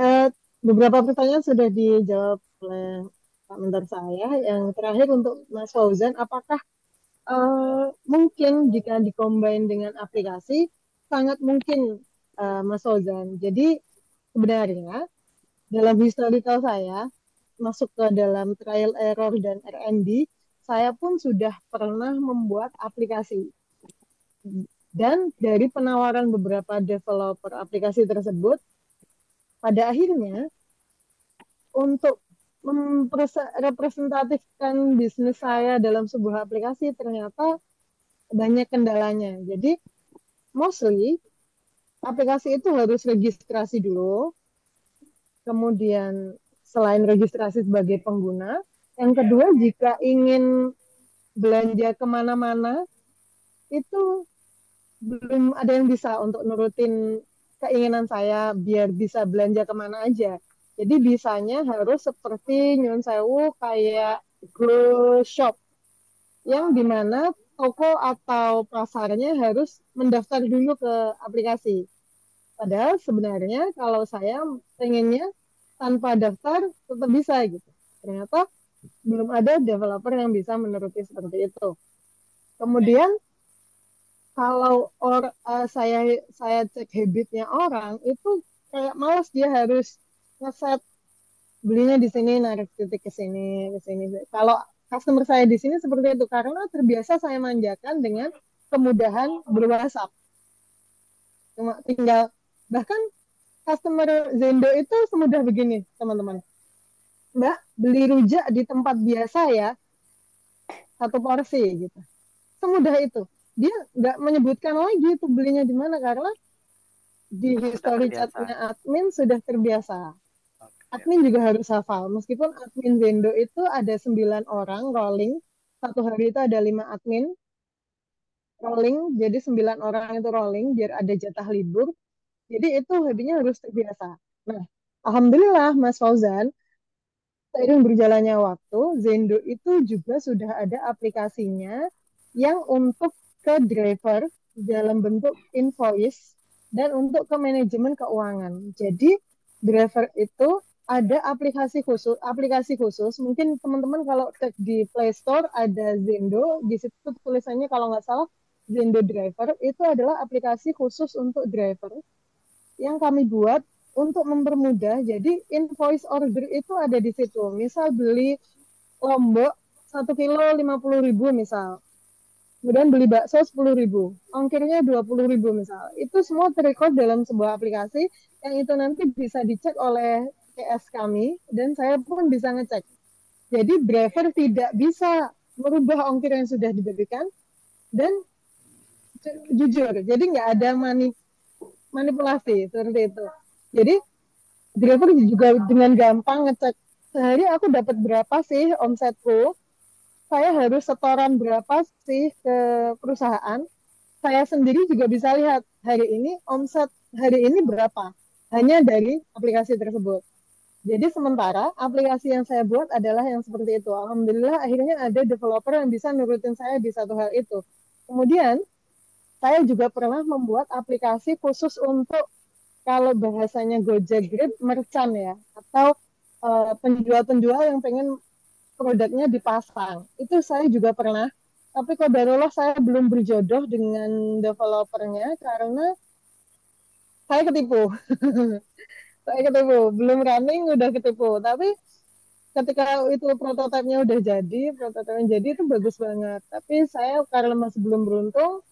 S2: Eh, Beberapa pertanyaan sudah dijawab oleh Pak Mentor saya. Yang terakhir untuk Mas Fauzan, apakah mungkin jika dikombin dengan aplikasi, sangat mungkin Mas Fauzan. Jadi sebenarnya dalam historical saya, masuk ke dalam trial error dan R&D, saya pun sudah pernah membuat aplikasi. Dan dari penawaran beberapa developer aplikasi tersebut, pada akhirnya untuk merepresentatifkan bisnis saya dalam sebuah aplikasi ternyata banyak kendalanya. Jadi mostly aplikasi itu harus registrasi dulu, kemudian selain registrasi sebagai pengguna, yang kedua jika ingin belanja kemana-mana itu belum ada yang bisa untuk nurutin keinginan saya biar bisa belanja kemana aja. Jadi bisanya harus seperti Nyun Sewu kayak Go Shop yang dimana toko atau pasarnya harus mendaftar dulu ke aplikasi. Padahal sebenarnya kalau saya pengennya tanpa daftar tetap bisa gitu. Ternyata belum ada developer yang bisa menuruti seperti itu. Kemudian kalau saya cek habitnya orang itu kayak malas dia harus ngeset belinya di sini narik titik ke sini ke sini. Kalau customer saya di sini seperti itu karena terbiasa saya manjakan dengan kemudahan berWhatsApp. Cuma tinggal bahkan customer Zendo itu semudah begini teman-teman. Mbak beli rujak di tempat biasa ya satu porsi gitu. Semudah itu. Dia nggak menyebutkan lagi itu belinya di mana karena di
S8: Sudah
S2: history
S8: terbiasa.
S2: chatnya admin sudah terbiasa.
S8: Oke.
S2: Admin juga harus hafal. Meskipun admin Zendo itu ada 9 orang rolling, satu hari itu ada 5 admin rolling, jadi 9 orang itu rolling biar ada jatah libur. Jadi itu habisnya harus terbiasa. Nah, alhamdulillah Mas Fauzan, seiring berjalannya waktu, Zendo itu juga sudah ada aplikasinya yang untuk ke driver dalam bentuk invoice dan untuk ke manajemen keuangan. Jadi driver itu ada aplikasi khusus. Mungkin teman-teman kalau cek di Play Store ada Zendo, di situ tulisannya kalau nggak salah Zendo Driver itu adalah aplikasi khusus untuk driver yang kami buat untuk mempermudah. Jadi invoice order itu ada di situ. Misal beli lombok 1 kilo 50.000 misal. Kemudian beli bakso 10.000. Ongkirnya 20.000 misal. Itu semua terrecord dalam sebuah aplikasi yang itu nanti bisa dicek oleh PS kami dan saya pun bisa ngecek. Jadi driver tidak bisa merubah ongkir yang sudah diberikan dan jujur. Jadi nggak ada manipulasi seperti itu. Jadi driver juga dengan gampang ngecek sehari aku dapat berapa sih omsetku, saya harus setoran berapa sih ke perusahaan. Saya sendiri juga bisa lihat hari ini omset hari ini berapa hanya dari aplikasi tersebut. Jadi sementara aplikasi yang saya buat adalah yang seperti itu. Alhamdulillah akhirnya ada developer yang bisa nurutin saya di satu hal itu. Kemudian saya juga pernah membuat aplikasi khusus untuk kalau bahasanya Gojek Grip merchant ya, atau penjual-penjual yang pengen produknya dipasang. Itu saya juga pernah. Tapi kodarullah saya belum berjodoh dengan developernya karena saya ketipu. Saya ketipu. Belum running udah ketipu. Tapi ketika itu prototipenya jadi itu bagus banget. Tapi saya karena masih belum beruntung,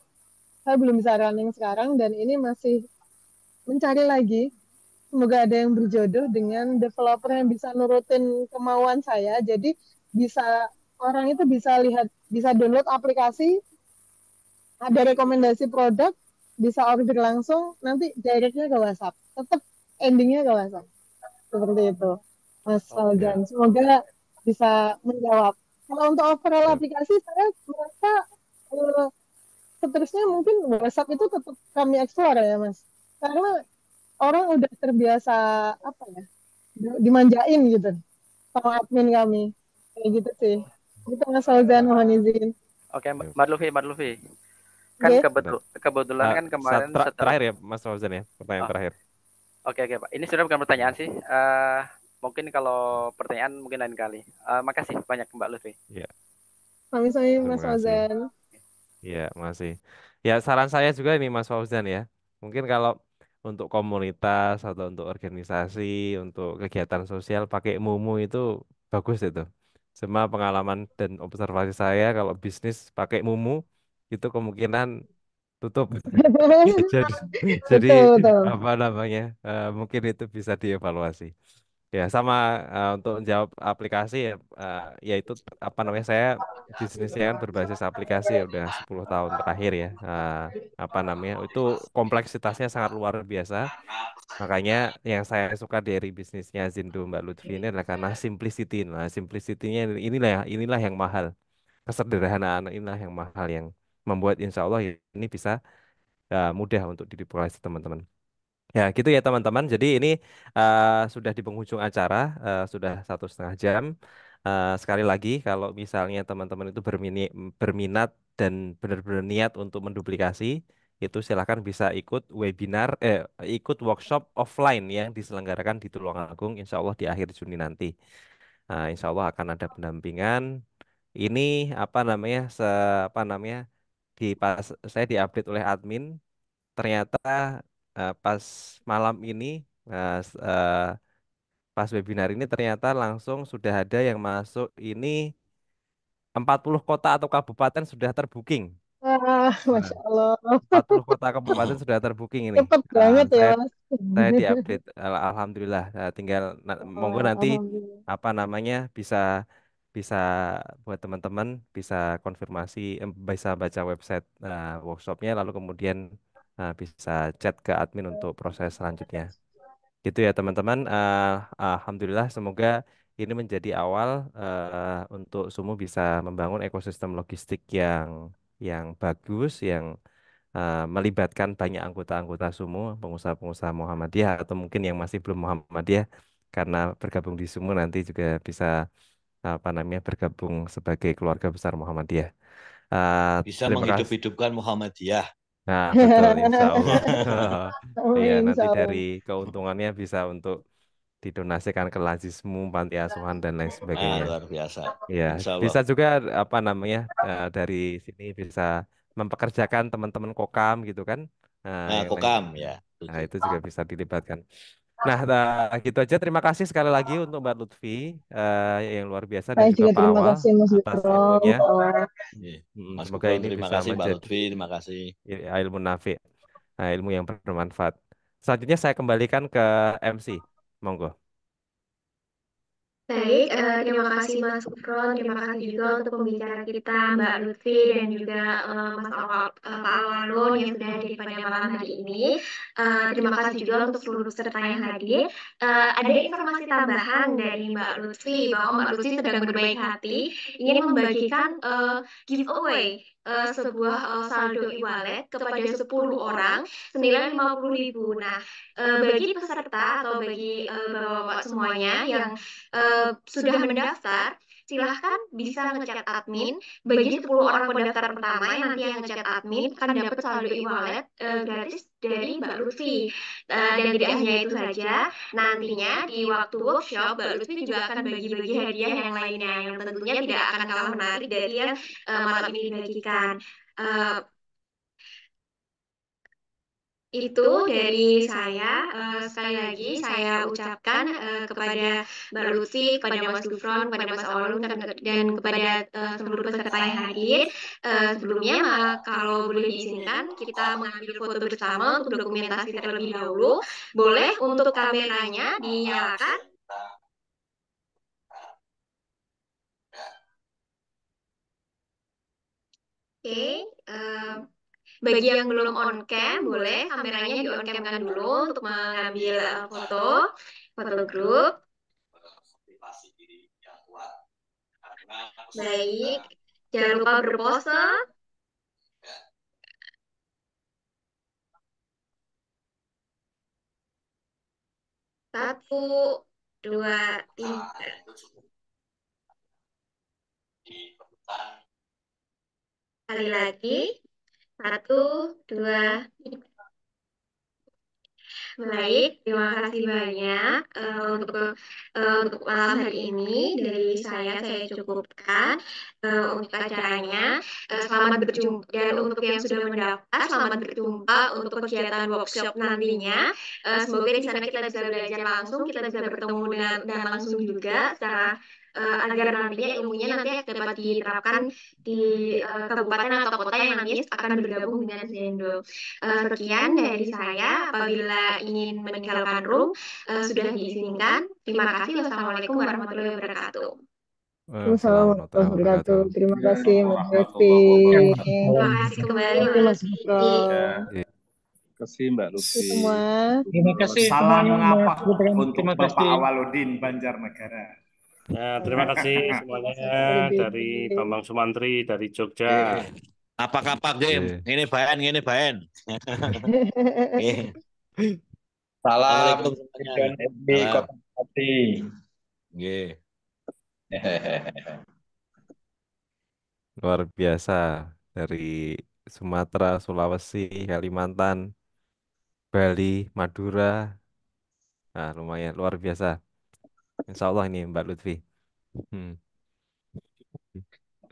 S2: saya belum bisa running sekarang dan ini masih mencari lagi. Semoga ada yang berjodoh dengan developer yang bisa nurutin kemauan saya. Jadi bisa orang itu bisa lihat, bisa download aplikasi, ada rekomendasi produk, bisa order langsung, nanti directnya ke WhatsApp. Tetap endingnya ke WhatsApp. Seperti itu, Mas
S1: Oke.
S2: Fauzan. Semoga bisa menjawab. Kalau untuk overall
S1: Siap.
S2: aplikasi, saya merasa eh, seterusnya mungkin WhatsApp itu tetap kami explore ya, Mas. Karena orang udah terbiasa apa ya, dimanjain gitu sama admin kami. Kayak gitu sih. Gitu Mas Fauzan,
S1: Ya.
S2: mohon izin.
S8: Oke,
S1: Siap.
S8: Mbak Luffy. Kan
S2: Oke.
S1: Benar.
S8: kebetulan kan kemarin setelah
S1: Terakhir ya Mas Fauzan ya, pertanyaan
S8: oh,
S1: terakhir.
S8: oke Pak. Ini sudah bukan pertanyaan sih. Mungkin kalau pertanyaan mungkin lain kali. Makasih banyak Mbak Luffy.
S1: Ya,
S2: Sami-sami
S1: terima
S2: Mas
S1: kasih.
S2: Fauzan.
S1: Ya, masih. Ya, saran saya juga ini Mas Fauzan ya. Mungkin kalau untuk komunitas atau untuk organisasi, untuk kegiatan sosial pakai Mumu itu bagus itu. Semua pengalaman dan observasi saya kalau bisnis pakai Mumu itu kemungkinan tutup. Jadi jadi
S2: Betul, betul.
S1: apa namanya? Mungkin itu bisa dievaluasi. Ya, sama untuk menjawab aplikasi ya, yaitu apa namanya saya bisnisnya kan berbasis aplikasi ya udah 10 tahun terakhir ya. Apa namanya? Itu kompleksitasnya sangat luar biasa. Makanya yang saya suka dari bisnisnya Zindo Mbak Lutfi ini adalah karena simplicity. Nah, simplicity-nya inilah yang mahal. Kesederhanaan inilah yang mahal yang membuat insya Allah ini bisa mudah untuk dideploy teman-teman. Ya, gitu ya teman-teman. Jadi ini sudah di penghujung acara, sudah 1,5 jam. Sekali lagi, kalau misalnya teman-teman itu berminat dan benar-benar niat untuk menduplikasi, itu silakan bisa ikut workshop offline yang diselenggarakan di Tulungagung, insya Allah di akhir Juni nanti. Insya Allah akan ada pendampingan. Ini apa namanya, pas saya diupdate oleh admin ternyata pas malam ini eh, s- eh, pas webinar ini ternyata langsung sudah ada yang masuk ini 40 kota atau kabupaten sudah terbooking. Nah,
S2: Masya Allah.
S1: 40 kota kabupaten sudah terbooking ini.
S2: Cepet
S1: Ah,
S2: banget ya,
S1: saya
S2: Mas.
S1: saya diupdate alhamdulillah. Tinggal monggo nanti
S2: Alhamdulillah.
S1: apa namanya bisa bisa buat teman-teman bisa konfirmasi bisa baca website workshopnya lalu kemudian bisa chat ke admin untuk proses selanjutnya. Gitu ya teman-teman. Alhamdulillah semoga ini menjadi awal untuk Sumu bisa membangun ekosistem logistik yang bagus, yang melibatkan banyak anggota-anggota Sumu, pengusaha-pengusaha Muhammadiyah atau mungkin yang masih belum Muhammadiyah karena bergabung di Sumu nanti juga bisa apa namanya bergabung sebagai keluarga besar Muhammadiyah.
S3: Bisa
S1: Terima kasih.
S3: menghidup-hidupkan Muhammadiyah.
S1: Nah, betul, insya Allah. Iya,
S2: Amin,
S1: nanti
S2: insya
S1: dari
S2: Allah.
S1: keuntungannya bisa untuk didonasikan ke Lazismu, panti asuhan dan lain sebagainya.
S3: Luar biasa.
S1: Iya,
S3: Insya Allah.
S1: bisa juga apa namanya dari sini bisa mempekerjakan teman-teman kokam gitu kan, yang lain.
S3: Kokam ya,
S1: Nah,
S3: setuju.
S1: itu juga bisa dilibatkan. Nah, gitu aja. Terima kasih sekali lagi untuk Mbak Lutfi yang luar biasa dan
S2: Saya
S1: juga
S2: juga
S1: Pak
S2: terima
S1: Awal
S2: kasih Mas
S1: atas
S2: Gufron.
S1: ilmunya.
S3: Iya.
S1: Mm,
S3: Mas
S1: semoga
S3: Gufron
S1: ini
S3: terima
S1: bisa
S3: kasih, Mbak
S1: menjadi
S3: Lutfi terima kasih.
S1: ilmu nafi, ilmu yang bermanfaat. Selanjutnya saya kembalikan ke MC. Monggo.
S7: Baik, terima kasih Mas Gufron, terima kasih juga untuk pembicara kita Mbak Lutfi dan juga Pak Awalun yang sudah hadir pada malam hari ini. Terima kasih juga untuk seluruh peserta yang hadir. Ada informasi tambahan dari Mbak Lutfi bahwa Mbak Lutfi sedang berbaik hati ingin membagikan giveaway sebuah saldo e-wallet kepada 10 orang senilai 50.000. Nah, bagi peserta atau bagi bapak-bapak semuanya yang sudah mendaftar, silahkan bisa ngechat admin. Bagi 10 orang pendaftar pertama yang nanti yang ngechat admin akan dapat saldo e-wallet gratis dari Mbak Lutfi. Dan tidak hanya itu saja, nantinya di waktu workshop Mbak Lutfi juga akan bagi-bagi hadiah yang lainnya yang tentunya tidak akan kalah menarik dari yang malam ini dibagikan. Eh, itu dari saya. Sekali lagi saya ucapkan kepada Mbak Lutfi, kepada Mas Gufron, kepada Mas Awalun, dan kepada seluruh peserta yang hadir. Sebelumnya, kalau boleh diizinkan, kita mengambil foto bersama untuk dokumentasi terlebih dahulu. Boleh untuk kameranya dinyalakan? Oke. Bagi yang belum on cam, boleh kameranya di on cam kan dulu untuk mengambil foto grup. Baik, jangan lupa berpose. Satu, dua, tiga. Kali lagi. Satu, dua, tiga. Baik, terima kasih banyak untuk malam hari ini dari saya cukupkan untuk acaranya. Selamat berjumpa dan untuk yang sudah mendaftar, selamat berjumpa untuk kegiatan workshop nantinya. Semoga di sana kita bisa belajar langsung, kita bisa bertemu dan langsung juga secara agar nantinya ilmunya nanti dapat diterapkan di kabupaten atau kota yang nanti akan bergabung dengan Zendo. Sekian dari saya. Apabila ingin meninggalkan room, sudah diizinkan. Terima kasih. Wassalamualaikum warahmatullahi wabarakatuh.
S2: Assalamualaikum warahmatullahi wabarakatuh. Terima kasih Mbak Lutfi.
S7: Terima kasih kembali,
S2: Terima kasih
S7: Mas
S2: Mas
S7: Lutfi.
S2: Gufron.
S1: Iya.
S9: Terima kasih Mbak
S2: Itu
S9: Lutfi.
S2: semua.
S6: Terima kasih
S10: Salam
S6: semuanya Mas
S10: ngapa
S6: Gibran.
S10: untuk
S6: Terima
S10: Bapak
S6: kasih.
S10: Awaludin Banjarnegara.
S9: Nah, terima kasih semuanya dari Bambang Sumantri dari Jogja.
S3: Apa-apa, Game?
S1: Iya.
S3: Ini Bayan, ini Bayan.
S4: Salam
S3: Assalamualaikum semuanya.
S4: John FB
S3: Salam.
S4: Kota Pati.
S3: Nggih.
S1: Luar biasa dari Sumatera, Sulawesi, Kalimantan, Bali, Madura. Nah, lumayan luar biasa. Insya Allah ini Mbak Lutfi. Hmm.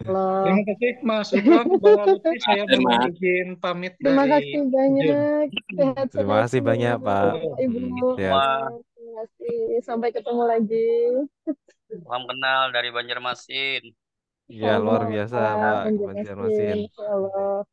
S2: Halo.
S6: Terima kasih Mas Gufron, Mbak Lutfi. Saya
S5: Terima
S6: mohon izin pamit
S2: Terima
S6: dari
S2: kasih
S6: Zoom.
S2: banyak.
S1: Terima
S2: Sehat-sehat
S1: kasih banyak
S2: semua,
S1: Pak.
S2: Bapak Ibu.
S1: Sehat.
S2: Terima kasih. Sampai ketemu lagi.
S11: Salam kenal dari Banjarmasin.
S1: Ya luar
S2: Sama
S1: biasa
S2: Pak
S1: Pak
S2: Banjarmasin.
S1: Banjarmasin.
S2: Insya Allah.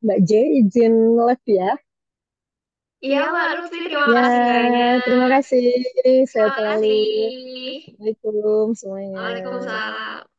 S2: Mbak J izin live ya.
S7: Iya, Mbak Lutfi, terima
S2: Ya,
S7: kasih banyak.
S2: terima kasih. Sehat
S7: Terima
S2: selalu.
S7: kasih.
S2: Assalamualaikum semuanya.
S7: Waalaikumsalam.